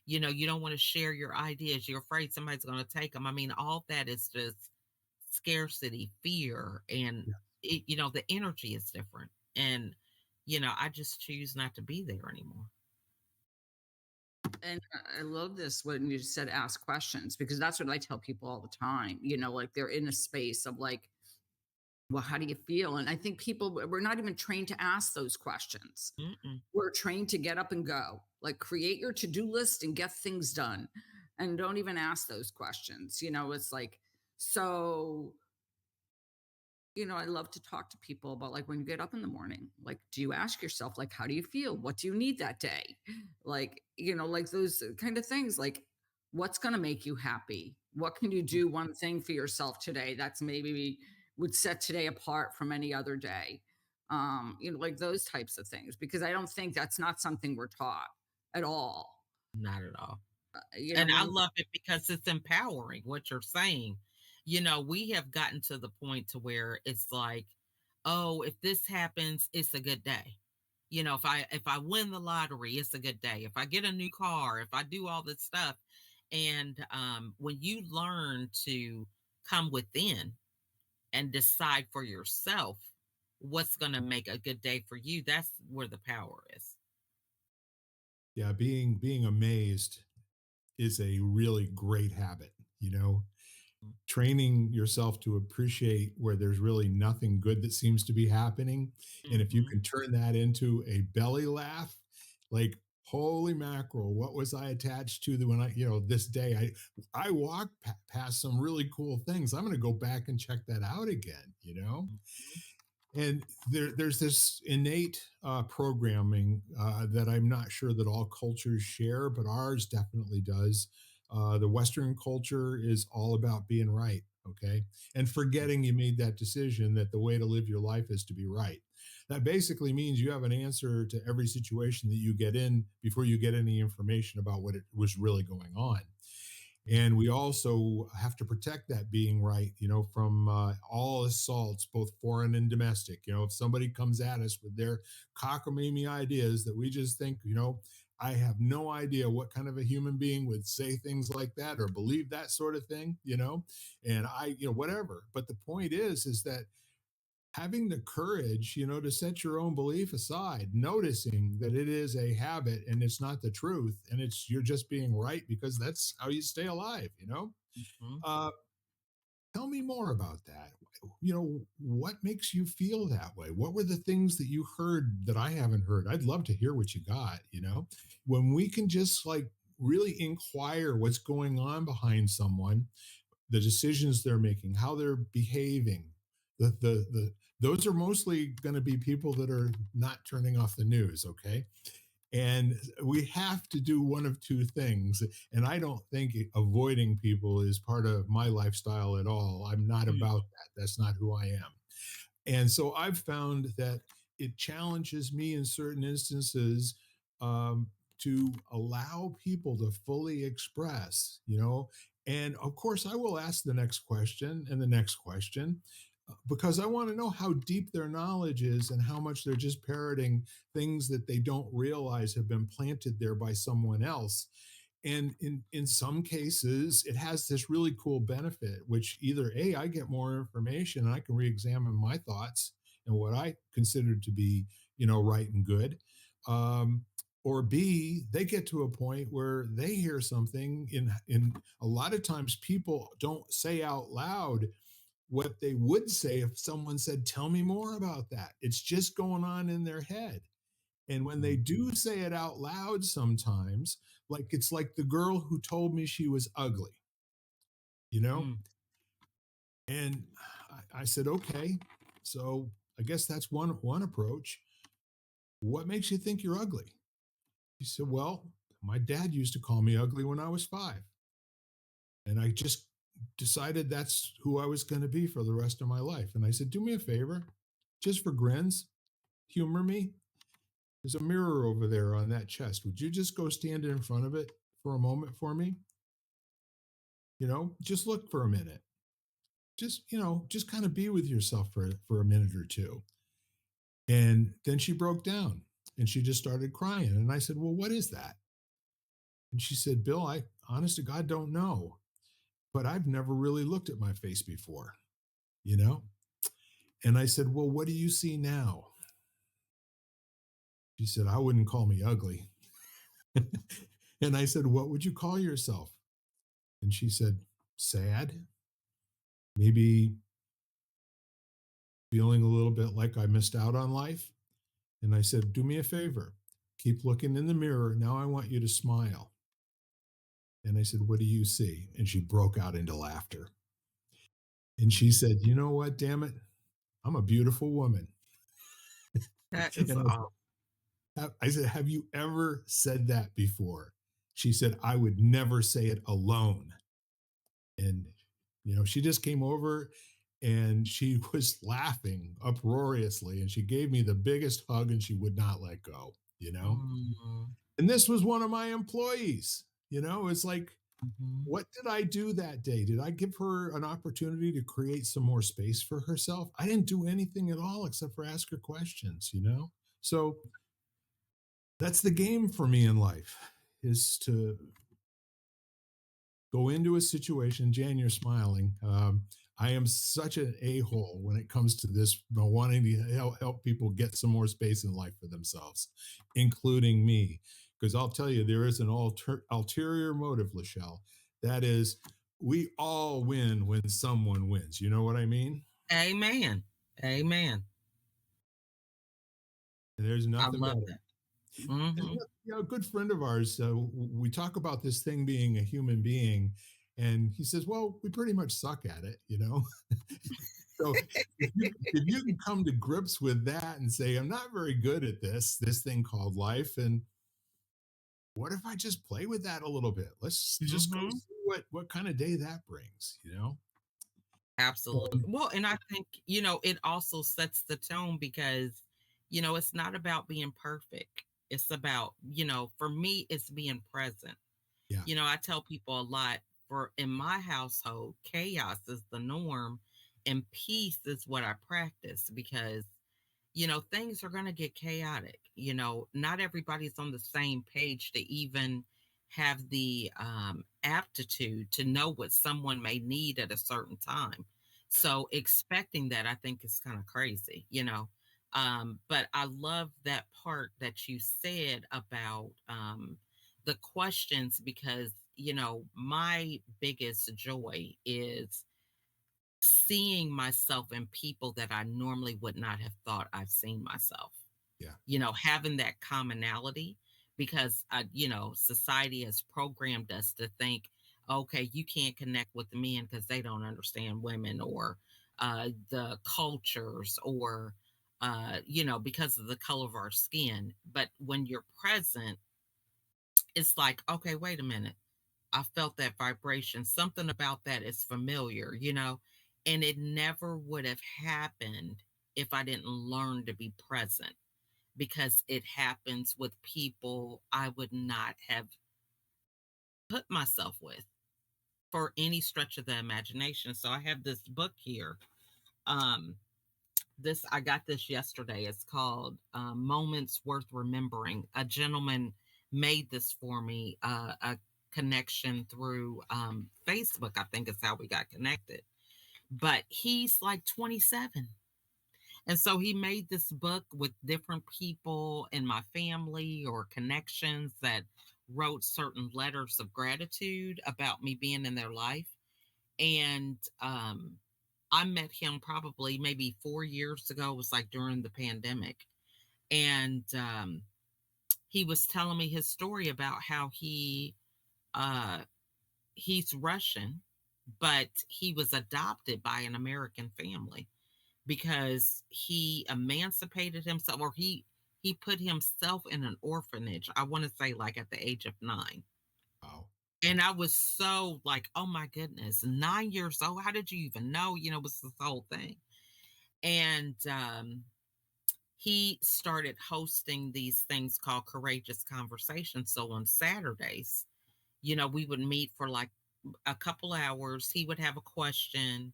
You don't want to share your ideas. You're afraid somebody's going to take them. I mean, all that is just scarcity, fear, and the energy is different. And I just choose not to be there anymore. And I love this when you said ask questions, because that's what I tell people all the time. Like they're in a space of like, well, how do you feel? And I think people, we're not even trained to ask those questions. Mm-mm. We're trained to get up and go, like create your to do list and get things done. And don't even ask those questions. It's like, so I love to talk to people about like when you get up in the morning, like, do you ask yourself, like, how do you feel? What do you need that day? Like, like those kind of things, like, what's going to make you happy? What can you do one thing for yourself today that's maybe would set today apart from any other day? Like those types of things, because I don't think that's not something we're taught at all. Not at all. And I When love it because it's empowering what you're saying. We have gotten to the point to where it's like, oh, if this happens, it's a good day. If I win the lottery, it's a good day. If I get a new car, if I do all this stuff. And when you learn to come within and decide for yourself what's going to make a good day for you, that's where the power is. Yeah, being amazed is a really great habit, training yourself to appreciate where there's really nothing good that seems to be happening. And if you Mhm. can turn that into a belly laugh, like, holy mackerel, what was I attached to when this day I walked past some really cool things. I'm going to go back and check that out again. Mhm. And there's this innate programming that I'm not sure that all cultures share, but ours definitely does. The Western culture is all about being right, okay, and forgetting you made that decision that the way to live your life is to be right. That basically means you have an answer to every situation that you get in before you get any information about what it was really going on. And we also have to protect that being right, from all assaults, both foreign and domestic. If somebody comes at us with their cockamamie ideas that we just think, I have no idea what kind of a human being would say things like that or believe that sort of thing, and whatever. But the point is that having the courage, to set your own belief aside, noticing that it is a habit and it's not the truth, and you're just being right because that's how you stay alive. Mhm. Uh, Tell me more about that. What makes you feel that way? What were the things that you heard that I haven't heard? I'd love to hear what you got. When we can just like really inquire what's going on behind someone, the decisions they're making, how they're behaving. The those are mostly going to be people that are not turning off the news, okay? And we have to do one of two things. And I don't think avoiding people is part of my lifestyle at all. I'm not Mm, about that. That's not who I am. And so I've found that it challenges me in certain instances um, to allow people to fully express. And of course, I will ask the next question and the next question because I want to know how deep their knowledge is and how much they're just parroting things that they don't realize have been planted there by someone else. And in some cases it has this really cool benefit, which either a I get more information and I can re-examine my thoughts and what I consider to be right and good, um, or b they get to a point where they hear something. In a lot of times people don't say out loud what they would say if someone said, tell me more about that. It's just going on in their head. And when they do say it out loud, sometimes, like it's like the girl who told me she was ugly, you know? mm, And I said, okay, so I guess that's one approach. What makes you think you're ugly? She said, well, my dad used to call me ugly when I was 5. And I just decided that's who I was going to be for the rest of my life. And I said, do me a favor, just for grins, humor me. There's a mirror over there on that chest. Would you just go stand in front of it for a moment for me? Just look for a minute. Just kind of be with yourself for a minute or two. And then she broke down and she just started crying. And I said, well, what is that? And she said, Bill, I honest to God don't know, but I've never really looked at my face before, you know? And I said, well, what do you see now? She said, I wouldn't call me ugly. And I said, what would you call yourself? And she said, sad, maybe feeling a little bit like I missed out on life. And I said, do me a favor, keep looking in the mirror. Now I want you to smile. And I said, what do you see? And she broke out into laughter. And she said, you know what, damn it, I'm a beautiful woman. that is And all. I said, have you ever said that before? She said, I would never say it alone. And she just came over and she was laughing uproariously and she gave me the biggest hug and she would not let go. Mm, And this was one of my employees. It's like, mhm. what did I do that day? Did I give her an opportunity to create some more space for herself? I didn't do anything at all except for ask her questions. So that's the game for me in life, is to go into a situation. Jan, you're smiling. I am such an a-hole when it comes to this, wanting to help people get some more space in life for themselves, including me. Because I'll tell you, there is an ulterior motive, LaChelle. That is, we all win when someone wins. You know what I mean? Amen. Amen. And there's I nothing love better. that. And Hmm. a good friend of ours, we talk about this thing being a human being, and he says, "Well, we pretty much suck at it." So if you can come to grips with that and say, I'm not very good at this thing called life, and what if I just play with that a little bit? Let's just go Mhm. see what kind of day that brings, you know? Absolutely. Um, Well, and I think, it also sets the tone because, it's not about being perfect. It's about, for me, it's being present. yeah, I tell people a lot for in my household, chaos is the norm and peace is what I practice because things are going to get chaotic. Not everybody's on the same page to even have the aptitude to know what someone may need at a certain time. So expecting that, I think, is kind of crazy. But I love that part that you said about the questions because, my biggest joy is seeing myself in people that I normally would not have thought I've seen myself. yeah, Having that commonality because society has programmed us to think, okay, you can't connect with the men because they don't understand women or the cultures or because of the color of our skin. But when you're present, it's like, okay, wait a minute. I felt that vibration. Something about that is familiar, and it never would have happened if I didn't learn to be present because it happens with people I would not have put myself with for any stretch of the imagination. So I have this book here. Um, this I got this yesterday. It's called Moments Worth Remembering. A gentleman made this for me, a connection through Facebook. I think is how we got connected. But he's like 27. And so he made this book with different people in my family or connections that wrote certain letters of gratitude about me being in their life. And I met him probably maybe 4 years ago. It was like during the pandemic. And he was telling me his story about how uh, he's Russian, but he was adopted by an American family because he emancipated himself or he put himself in an orphanage. I want to say like at the age of 9. wow, And I was so like, oh my goodness, 9 years old. How did you even know? It was this whole thing. And he started hosting these things called courageous conversations. So on Saturdays, we would meet for like a couple hours. He would have a question,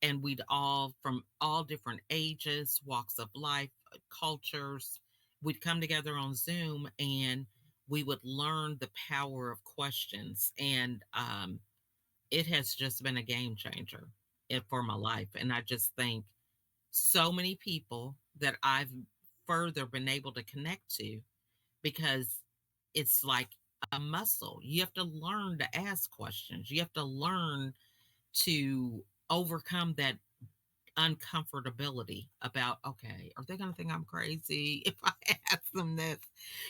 and we'd all from all different ages, walks of life, cultures, we'd come together on Zoom and we would learn the power of questions. And it has just been a game changer for my life. And I just think so many people that I've further been able to connect to because it's like a muscle. You have to learn to ask questions. You have to learn to overcome that uncomfortability about, okay, are they going to think I'm crazy if I ask them this?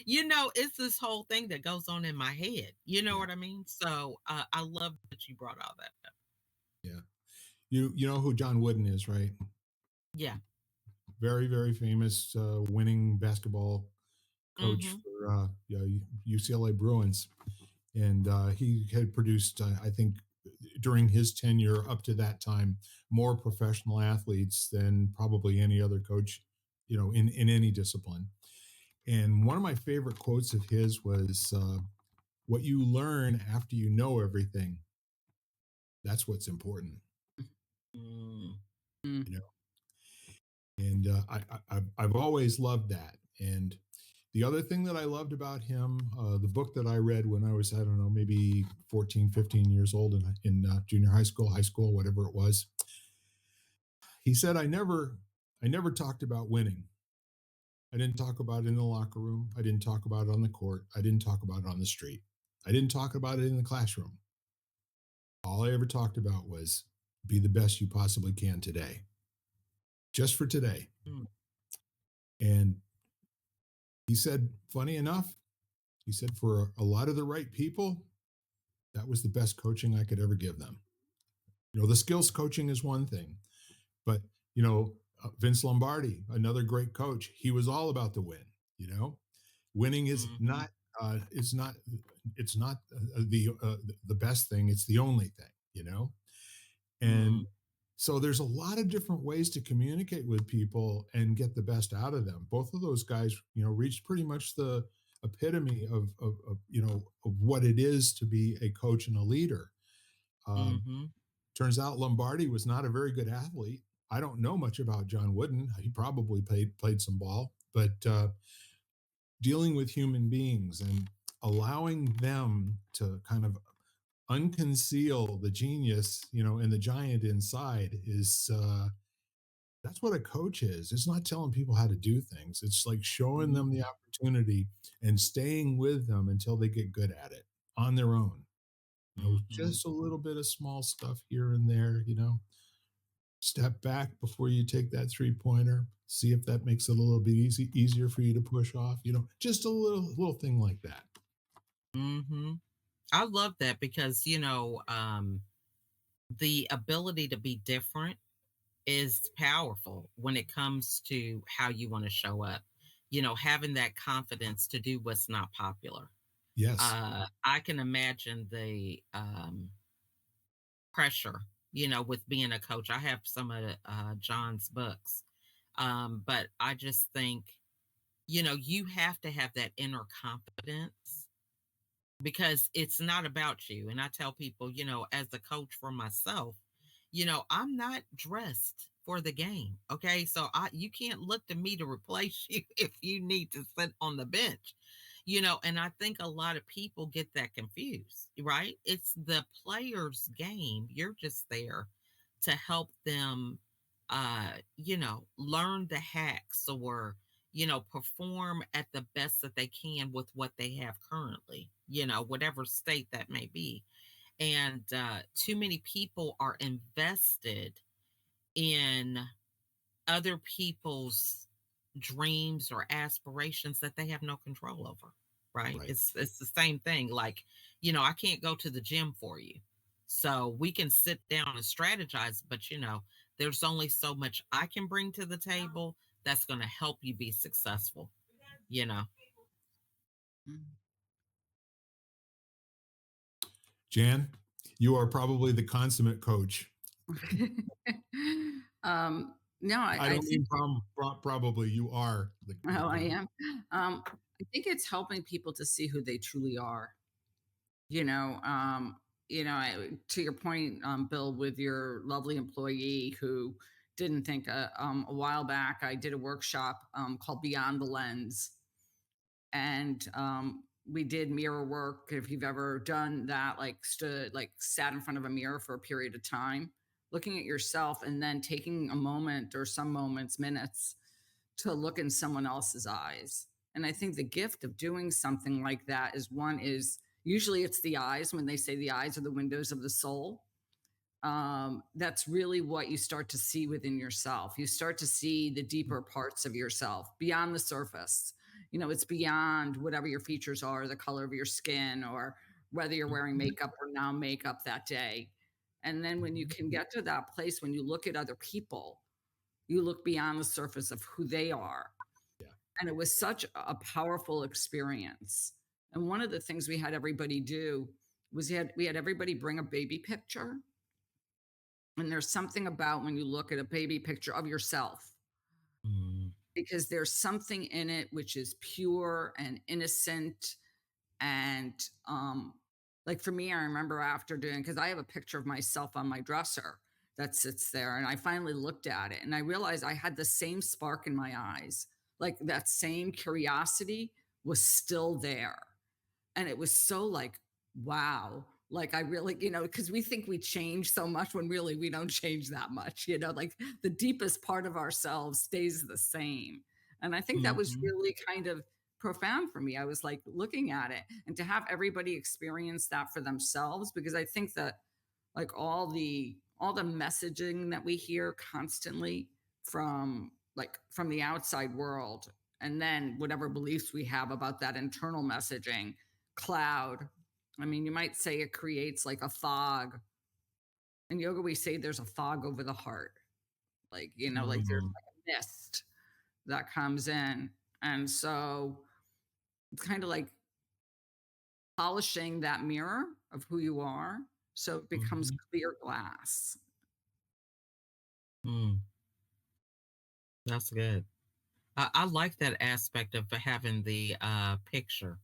It's this whole thing that goes on in my head. You know yeah, what I mean? So I love that you brought all that up. yeah. You know who John Wooden is, right? Yeah. Very, very famous winning basketball coach Mm-hmm. for yeah, UCLA Bruins. And he had produced, I think, during his tenure up to that time, more professional athletes than probably any other coach, in any discipline. And one of my favorite quotes of his was, "What you learn after you know everything, that's what's important." Mm. You know, and I've always loved that. And the other thing that I loved about him, the book that I read when I was, I don't know, maybe 14, 15 years old in junior high school, whatever it was, he said, I never talked about winning. I didn't talk about it in the locker room. I didn't talk about it on the court. I didn't talk about it on the street. I didn't talk about it in the classroom. All I ever talked about was be the best you possibly can today, just for today. Mm. And he said, funny enough, he said, for a lot of the right people, that was the best coaching I could ever give them. The skills coaching is one thing, but Vince Lombardi, another great coach, he was all about the win. you know Winning is Mhm. not it's not the best thing, it's the only thing. And Mm. so there's a lot of different ways to communicate with people and get the best out of them. Both of those guys, reached pretty much the epitome of what it is to be a coach and a leader. um, Mhm. Turns out Lombardi was not a very good athlete. I don't know much about John Wooden. He probably played some ball, but dealing with human beings and allowing them to kind of unconceal the genius, and the giant inside is that's what a coach is. It's not telling people how to do things. It's like showing them the Mhm. opportunity and staying with them until they get good at it on their own. Mhm. Just a little bit of small stuff here and there. Step back before you take that 3-pointer. See if that makes it a little bit easier for you to push off. Just a little thing like that. Mhm. I love that because, the ability to be different is powerful when it comes to how you want to show up. Having that confidence to do what's not popular. Yes. I can imagine the pressure, with being a coach. I have some of John's books, but I just think, you have to have that inner confidence because it's not about you. And I tell people, as a coach for myself, I'm not dressed for the game. Okay. So you can't look to me to replace you if you need to sit on the bench. And I think a lot of people get that confused, right? It's the player's game. You're just there to help them learn the hacks or perform at the best that they can with what they have currently, whatever state that may be. And too many people are invested in other people's dreams or aspirations that they have no control over, right? Right. It's the same thing. Like, I can't go to the gym for you. So we can sit down and strategize, but there's only so much I can bring to the table that's going to help you be successful, you know. Jan, you are probably the consummate coach. No, I I don't think, mean probably. You are the oh, I coach. am. I think it's helping people to see who they truly are. You know, um, to your point, Bill, with your lovely employee who didn't think, a while back, I did a workshop called Beyond the Lens, and we did mirror work. If you've ever done that, like sat in front of a mirror for a period of time, looking at yourself, and then taking a moment or some moments, minutes, to look in someone else's eyes. And I think the gift of doing something like that is, one is, usually it's the eyes. When they say the eyes are the windows of the soul, that's really what you start to see within yourself. You start to see the deeper parts of yourself beyond the surface. It's beyond whatever your features are, the color of your skin, or whether you're wearing makeup or non makeup that day. And then when you can get to that place, when you look at other people, you look beyond the surface of who they are. Yeah. And it was such a powerful experience. And one of the things we had everybody do was we had everybody bring a baby picture. And there's something about when you look at a baby picture of yourself, Mm. because there's something in it which is pure and innocent. And like for me, I remember after doing, because I have a picture of myself on my dresser that sits there, and I finally looked at it and I realized I had the same spark in my eyes. Like that same curiosity was still there. And it was so like, wow. Like I really, because we think we change so much when really we don't change that much, like the deepest part of ourselves stays the same. And I think that was Mhm. really kind of profound for me. I was like looking at it, and to have everybody experience that for themselves, because I think that, like, all the messaging that we hear constantly from the outside world, and then whatever beliefs we have about that internal messaging cloud. I mean, you might say it creates like a fog. In yoga we say there's a fog over the heart. Like, you know, like there's Mm, like a mist that comes in. And so it's kind of like polishing that mirror of who you are so it becomes mhm, clear glass. mm. That's good. I like that aspect of having the picture.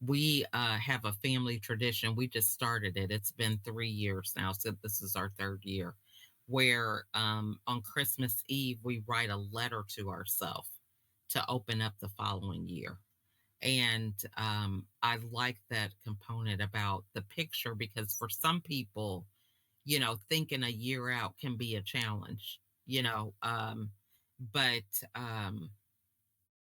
We have a family tradition. We just started it. It's been 3 years now, so this is our third year. Where on Christmas Eve we write a letter to ourselves to open up the following year. And I like that component about the picture because for some people, thinking a year out can be a challenge. You know, but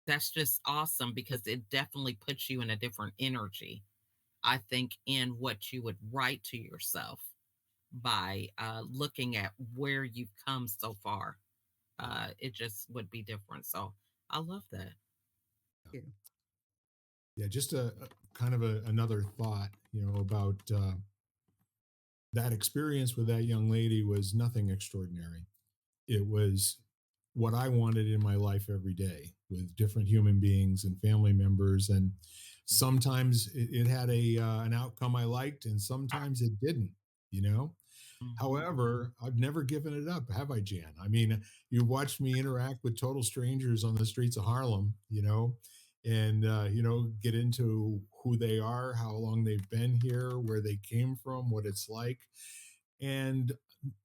that's just awesome because it definitely puts you in a different energy, I think, in what you would write to yourself by looking at where you've come so far. It just would be different. So I love that. Yeah. Yeah, just a kind of another thought, about that experience with that young lady was nothing extraordinary. It was what I wanted in my life every day with different human beings and family members. And sometimes it had an outcome I liked, and sometimes it didn't. You know, Hmm. However, I've never given it up, have I, Jan? I mean, you've watched me interact with total strangers on the streets of Harlem, and get into who they are, how long they've been here, where they came from, what it's like. And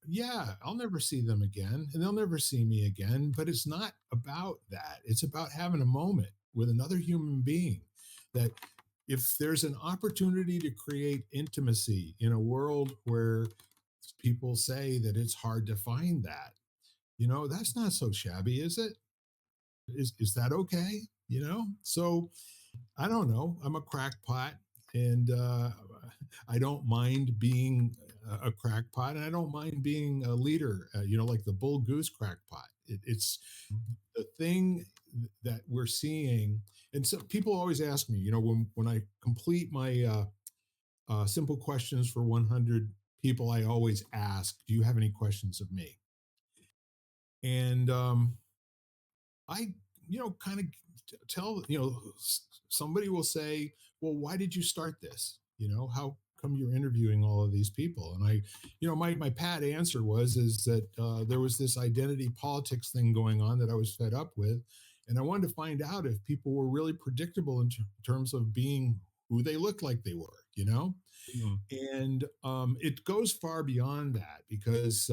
yeah, I'll never see them again, and they'll never see me again. But it's not about that. It's about having a moment with another human being that if there's an opportunity to create intimacy in a world where people say that it's hard to find that, that's not so shabby, is it? Is that okay? So I don't know. I'm a crackpot, and I don't mind being a crackpot, and I don't mind being a leader. Like the bull goose crackpot. It's the thing that we're seeing, and so people always ask me, when I complete my simple questions for 100 people, I always ask, "Do you have any questions of me?" And I, kind of tell, somebody will say, well, why did you start this? How come you're interviewing all of these people? And I, my pat answer is that there was this identity politics thing going on that I was fed up with. And I wanted to find out if people were really predictable in terms of being who they looked like they were, Mm, and it goes far beyond that because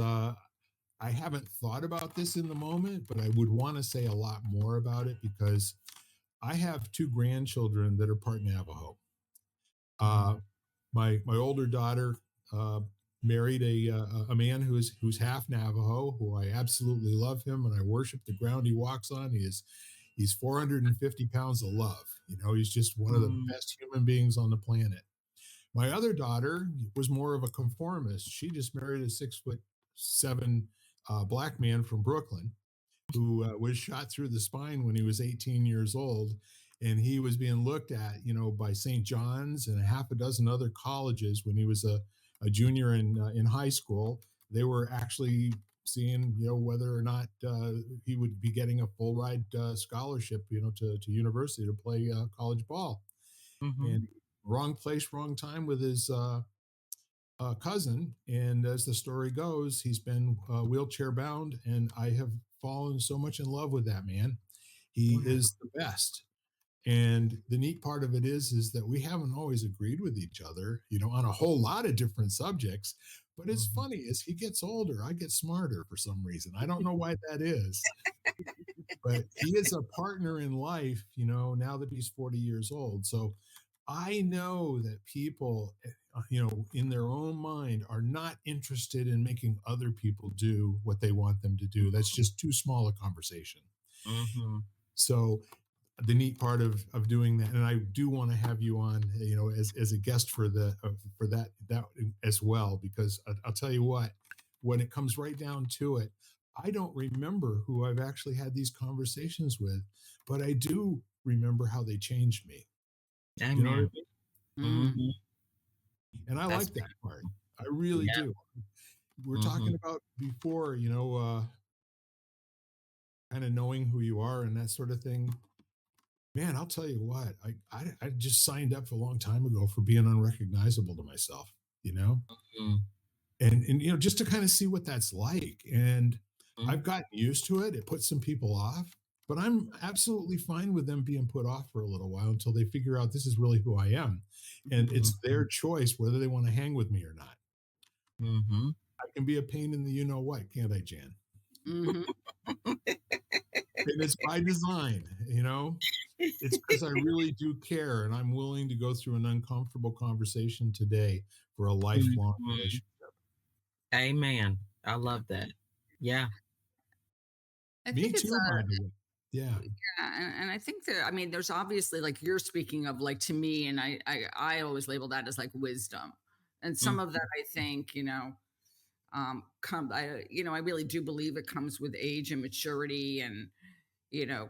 I haven't thought about this in the moment, but I would want to say a lot more about it because I have two grandchildren that are part Navajo. mm, Uh, my older daughter married a man who's half Navajo, who I absolutely love him and I worship the ground he walks on. He's 450 pounds of love. He's just one of the mm, best human beings on the planet. My other daughter was more of a conformist. She just married a 6'7" black man from Brooklyn who was shot through the spine when he was 18 years old. And he was being looked at, by St. John's and a half a dozen other colleges when he was a junior in high school. They were actually seeing, whether or not he would be getting a full ride scholarship, to university to play college ball. mhm. And wrong place, wrong time with his cousin. And as the story goes, he's been wheelchair bound. And I have fallen so much in love with that man. He Wow. is the best. And the neat part of it is that we haven't always agreed with each other, on a whole lot of different subjects. But it's Mhm. funny, as he gets older, I get smarter for some reason. I don't know why that is, but he is a partner in life, now that he's 40 years old. So I know that people, in their own mind are not interested in making other people do what they want them to do. That's just too small a conversation. Mhm. So the neat part of doing that, and I do want to have you on, as a guest for for that as well, because I'll tell you what, when it comes right down to it, I don't remember who I've actually had these conversations with, but I do remember how they changed me. You know what I Amen. mean? Mm. Mhm. And I That's like that part. beautiful. I really Yeah. do. We're talking Mhm. about before, kind of knowing who you are and that sort of thing. Man, I'll tell you what, I just signed up a long time ago for being unrecognizable to myself, you know, Mm, and just to kind of see what that's like. And mm, I've gotten used to it. It puts some people off, but I'm absolutely fine with them being put off for a little while until they figure out this is really who I am. And mm, it's their choice whether they want to hang with me or not. mhm. I can be a pain in the you know what, can't I, Jan? Hmm. And it's by design, you know? It's because I really do care and I'm willing to go through an uncomfortable conversation today for a lifelong Mhm. relationship. Amen. I love that. Yeah. I Me think it's too, by the way. Yeah. yeah, and I think that I mean, there's obviously like you're speaking of like to me, and I always label that as like wisdom, and some Mm, of that I think come I really do believe it comes with age and maturity and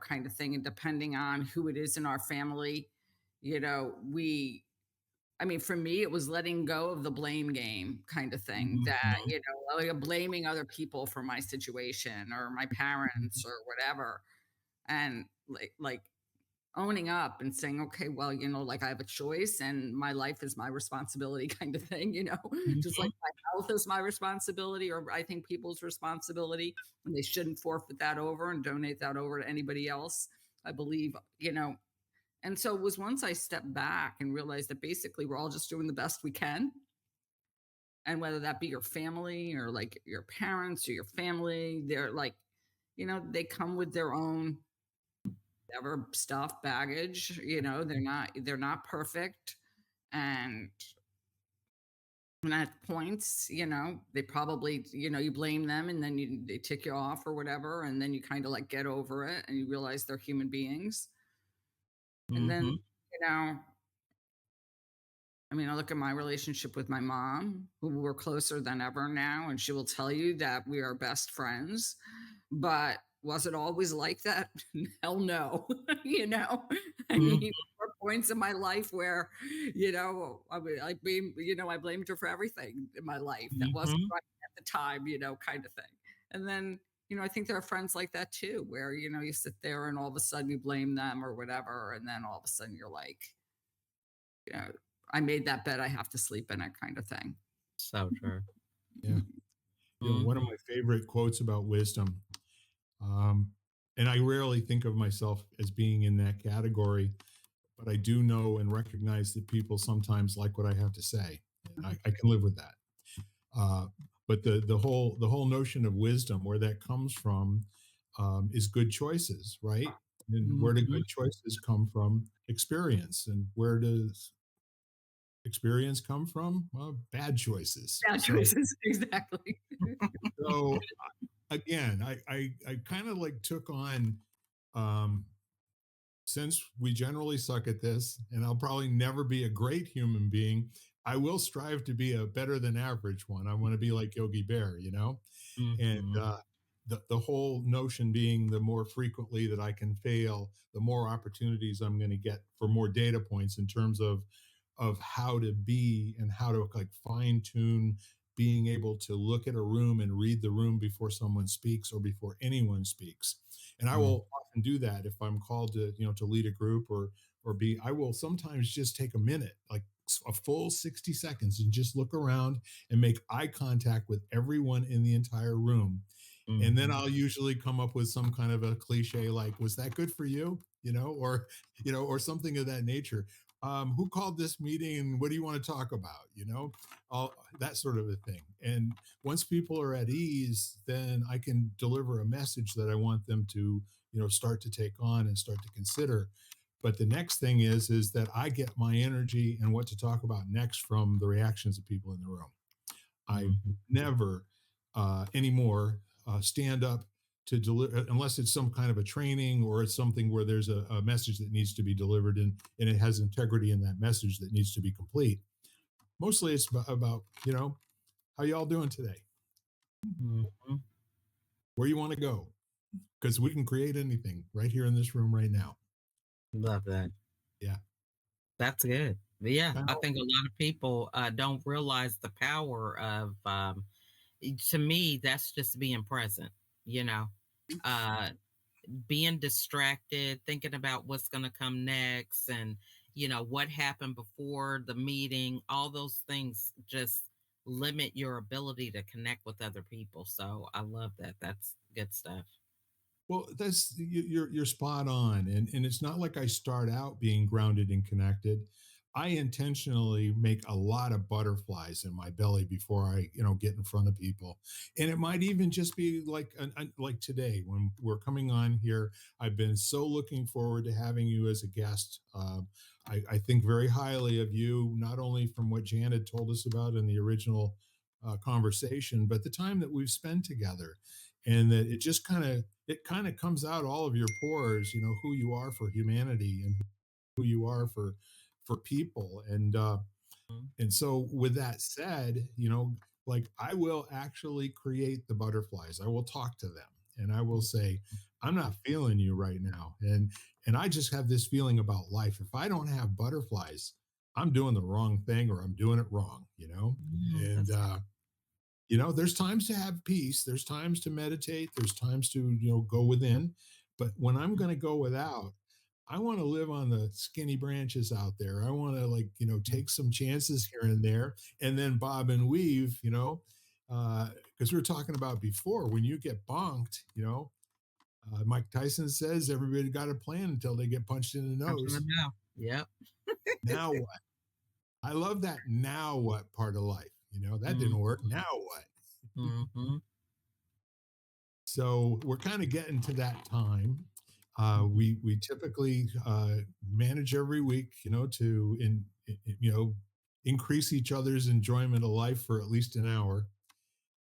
kind of thing, and depending on who it is in our family, we I mean, for me, it was letting go of the blame game kind of thing that, mhm, like blaming other people for my situation or my parents or whatever. And like owning up and saying, okay, well, like I have a choice and my life is my responsibility kind of thing, just like mhm, my health is my responsibility, or I think people's responsibility, and they shouldn't forfeit that over and donate that over to anybody else. I believe, and so it was once I stepped back and realized that basically we're all just doing the best we can. And whether that be your family or like your parents or your family, they're like, they come with their own whatever stuff, baggage, they're not perfect. And at points, they probably, you blame them and then they tick you off or whatever. And then you kind of like get over it and you realize they're human beings. And then, mhm, you know, I mean, I look at my relationship with my mom, who we're closer than ever now, and she will tell you that we are best friends. But was it always like that? Hell no. you know, I mean, mhm, there were points in my life where, I blamed her for everything in my life that wasn't mhm, right at the time, kind of thing. And then, I think there are friends like that too, where, you sit there and all of a sudden you blame them or whatever. And then all of a sudden you're like, you know, I made that bed, I have to sleep in it kind of thing. so true. Yeah. One of Mhm, my favorite quotes about wisdom, um, and I rarely think of myself as being in that category, but I do know and recognize that people sometimes like what I have to say. And I can live with that. Uh, but the whole notion of wisdom, where that comes from, is good choices, right? And where do mhm. good choices come from? Experience. And where does experience come from? Well, bad choices. Bad choices, exactly. So again, I kind of like took on, um, since we generally suck at this, and I'll probably never be a great human being, I will strive to be a better than average one. I want to be like Yogi Bear, and Mhm, the whole notion being the more frequently that I can fail, the more opportunities I'm going to get for more data points in terms of how to be and how to like fine tune being able to look at a room and read the room before someone speaks or before anyone speaks. And I mm, will often do that if I'm called to lead a group or be I will sometimes just take a minute, like a full 60 seconds, and just look around and make eye contact with everyone in the entire room. And then mhm, I'll usually come up with some kind of a cliche like, was that good for you? Or something of that nature. Who called this meeting and what do you want to talk about? All that sort of a thing. And once people are at ease, then I can deliver a message that I want them to, start to take on and start to consider. But the next thing is that I get my energy and what to talk about next from the reactions of people in the room. I mhm, never anymore stand up to deliver unless it's some kind of a training or it's something where there's a message that needs to be delivered and it has integrity in that message that needs to be complete. Mostly it's about how y'all doing today, mhm. where you want to go, because we can create anything right here in this room right now. Love that. Yeah. That's good. But yeah, I Now, think a lot of people don't realize the power of, to me, that's just being present, you know. Uh, being distracted, thinking about what's going to come next, and what happened before the meeting, all those things just limit your ability to connect with other people. So I love that. That's good stuff. Well, you're spot on, and it's not like I start out being grounded and connected. I intentionally make a lot of butterflies in my belly before I, get in front of people, and it might even just be like like today when we're coming on here. I've been so looking forward to having you as a guest. I think very highly of you, not only from what Jan had told us about in the original conversation, but the time that we've spent together, and that it kind of comes out all of your pores, who you are for humanity and who you are for people. And so with that said, like I will actually create the butterflies. I will talk to them and I will say, I'm not feeling you right now. And I just have this feeling about life. If I don't have butterflies, I'm doing the wrong thing or I'm doing it wrong. And That's there's times to have peace, there's times to meditate, there's times to, go within. But when I'm going to go without, I want to live on the skinny branches out there. I want to, like, take some chances here and there and then bob and weave, because we were talking about before when you get bonked, Mike Tyson says everybody got a plan until they get punched in the comes from the nose. mouth. Yep. Now what? I love that now what part of life. That didn't work. Now what? Mm-hmm. So we're kind of getting to that time. We typically manage every week, to increase each other's enjoyment of life for at least an hour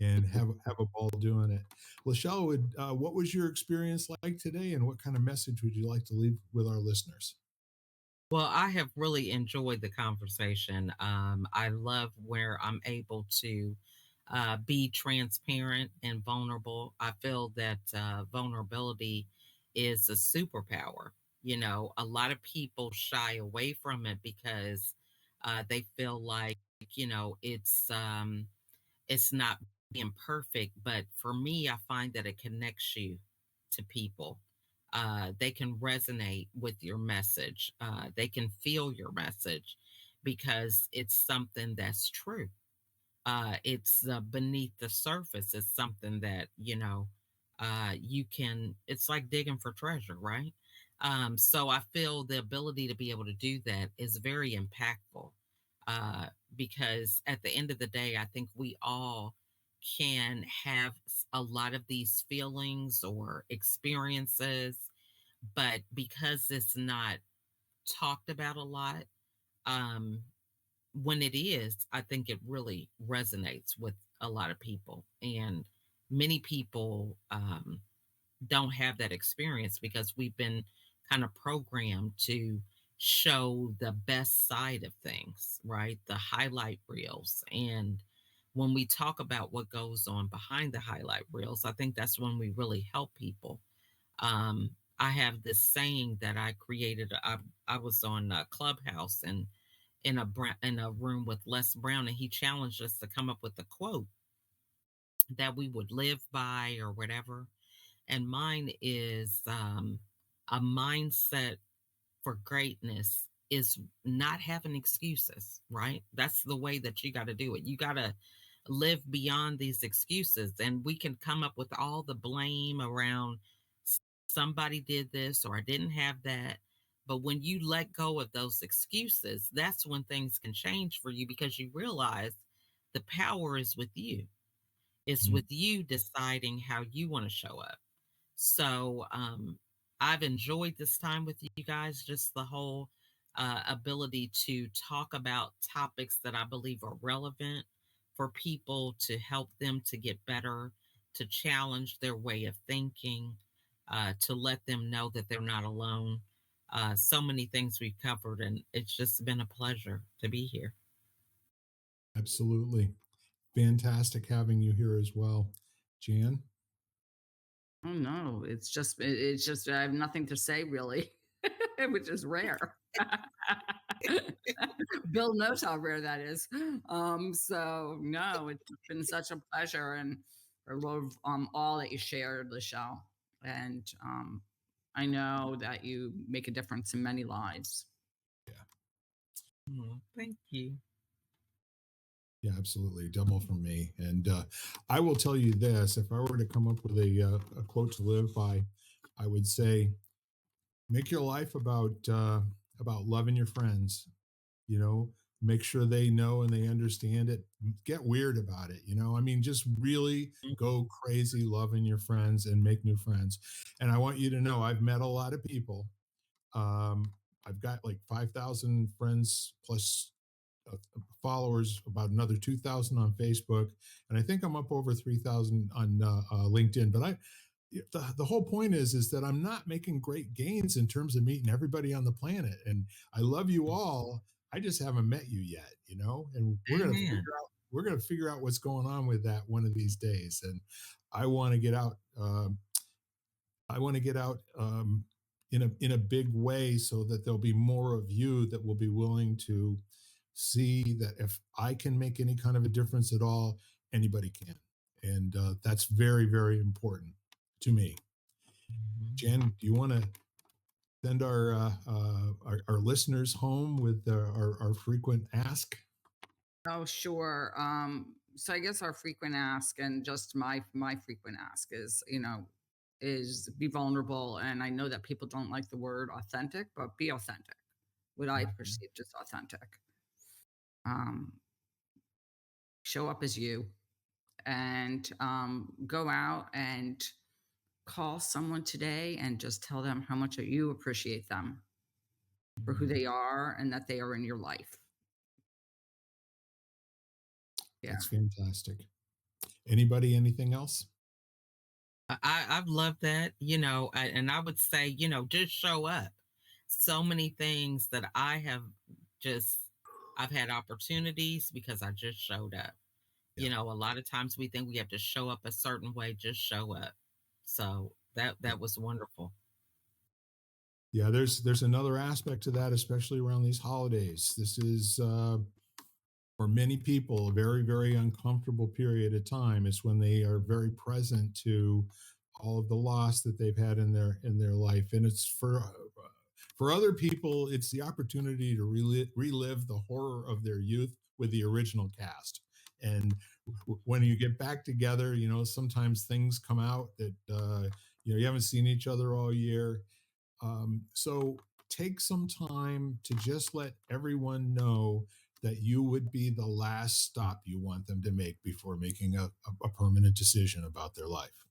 and have a ball doing it. LaChelle, what was your experience like today, and what kind of message would you like to leave with our listeners? Well, I have really enjoyed the conversation. I love where I'm able to be transparent and vulnerable. I feel that vulnerability is a superpower. A lot of people shy away from it because they feel like, it's not being perfect. But for me, I find that it connects you to people. They can resonate with your message. They can feel your message because it's something that's true. It's beneath the surface. It's something that, you can, it's like digging for treasure, right? So I feel the ability to be able to do that is very impactful uh, because at the end of the day, I think we all can have a lot of these feelings or experiences, but because it's not talked about a lot, um, when it is, I think it really resonates with a lot of people. And many people don't have that experience because we've been kind of programmed to show the best side of things, right? The highlight reels. And when we talk about what goes on behind the highlight reels, I think that's when we really help people. I have this saying that I created. I was on Clubhouse and in a room with Les Brown, and he challenged us to come up with a quote that we would live by or whatever. And mine is a mindset for greatness is not having excuses, right? That's the way that you got to do it. You got to live beyond these excuses. And we can come up with all the blame around somebody did this or I didn't have that. But when you let go of those excuses, that's when things can change for you because you realize the power is with you. It's Mm. with you deciding how you want to show up. So I've enjoyed this time with you guys, just the whole ability to talk about topics that I believe are relevant for people to help them to get better, to challenge their way of thinking, to let them know that they're not alone. So many things we've covered, and it's just been a pleasure to be here. Absolutely. Fantastic having you here as well. Jan? Oh no, it's just I have nothing to say really, which is rare. Bill knows how rare that is. So no, it's been such a pleasure, and I love all that you shared, Lachelle. And I know that you make a difference in many lives. Oh, thank you. Yeah, absolutely. Double from me. And I will tell you this: if I were to come up with a quote to live by, I would say, make your life about loving your friends. You know, make sure they know and they understand it. Get weird about it. I mean, just really go crazy loving your friends and make new friends. And I want you to know, I've met a lot of people. Um, I've got like 5,000 friends plus followers, about another 2,000 on Facebook, and I think I'm up over 3,000 on LinkedIn. But the whole point is that I'm not making great gains in terms of meeting everybody on the planet, and I love you all. I just haven't met you yet, and Amen. we're gonna figure out what's going on with that one of these days. And I want to get out. I want to get out in a big way, so that there'll be more of you that will be willing to see that if I can make any kind of a difference at all, anybody can, and that's very, very important to me. Mhm. Jen, do you want to send our listeners home with our frequent ask? Oh, sure. So I guess our frequent ask, and just my frequent ask is, is be vulnerable. And I know that people don't like the word authentic, but be authentic. What I Mhm. perceive as authentic. Um, Show up as you, and go out and call someone today and just tell them how much you appreciate them for who they are and that they are in your life. Yeah. That's fantastic. Anybody, anything else? I've loved that, and I would say, just show up. So many things that just, I've had opportunities because I just showed up. Yeah. A lot of times we think we have to show up a certain way, just show up. So that was wonderful. Yeah, there's another aspect to that, especially around these holidays. This is for many people a very, very uncomfortable period of time. It's when they are very present to all of the loss that they've had in their life, and it's for other people, it's the opportunity to relive the horror of their youth with the original cast. And when you get back together, sometimes things come out that you haven't seen each other all year. So take some time to just let everyone know that you would be the last stop you want them to make before making a permanent decision about their life.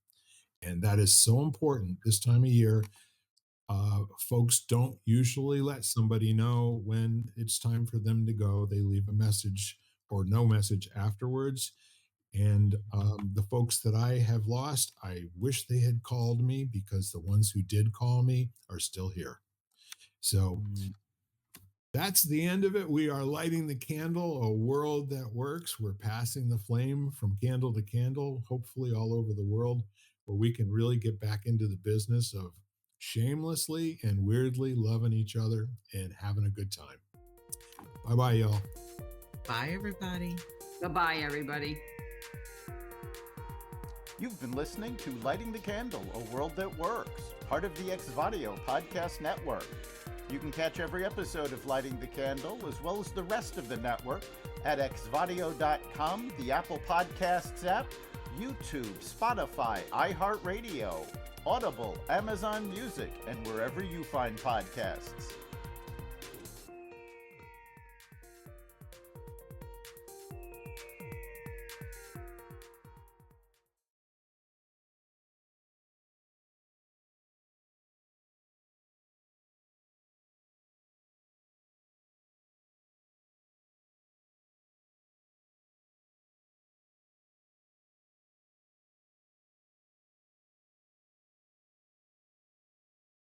And that is so important this time of year. Folks don't usually let somebody know when it's time for them to go. They leave a message or no message afterwards. And the folks that I have lost, I wish they had called me, because the ones who did call me are still here. So Mm. that's the end of it. We are lighting the candle, a world that works. We're passing the flame from candle to candle, hopefully all over the world, where we can really get back into the business of shamelessly and weirdly loving each other and having a good time. Bye bye, y'all. Bye, everybody. Goodbye, everybody. You've been listening to Lighting the Candle, a world that works, part of the Xvadio podcast network. You can catch every episode of Lighting the Candle, as well as the rest of the network, at xvadio.com, the Apple Podcasts app, YouTube, Spotify, iHeartRadio, Audible, Amazon Music, and wherever you find podcasts.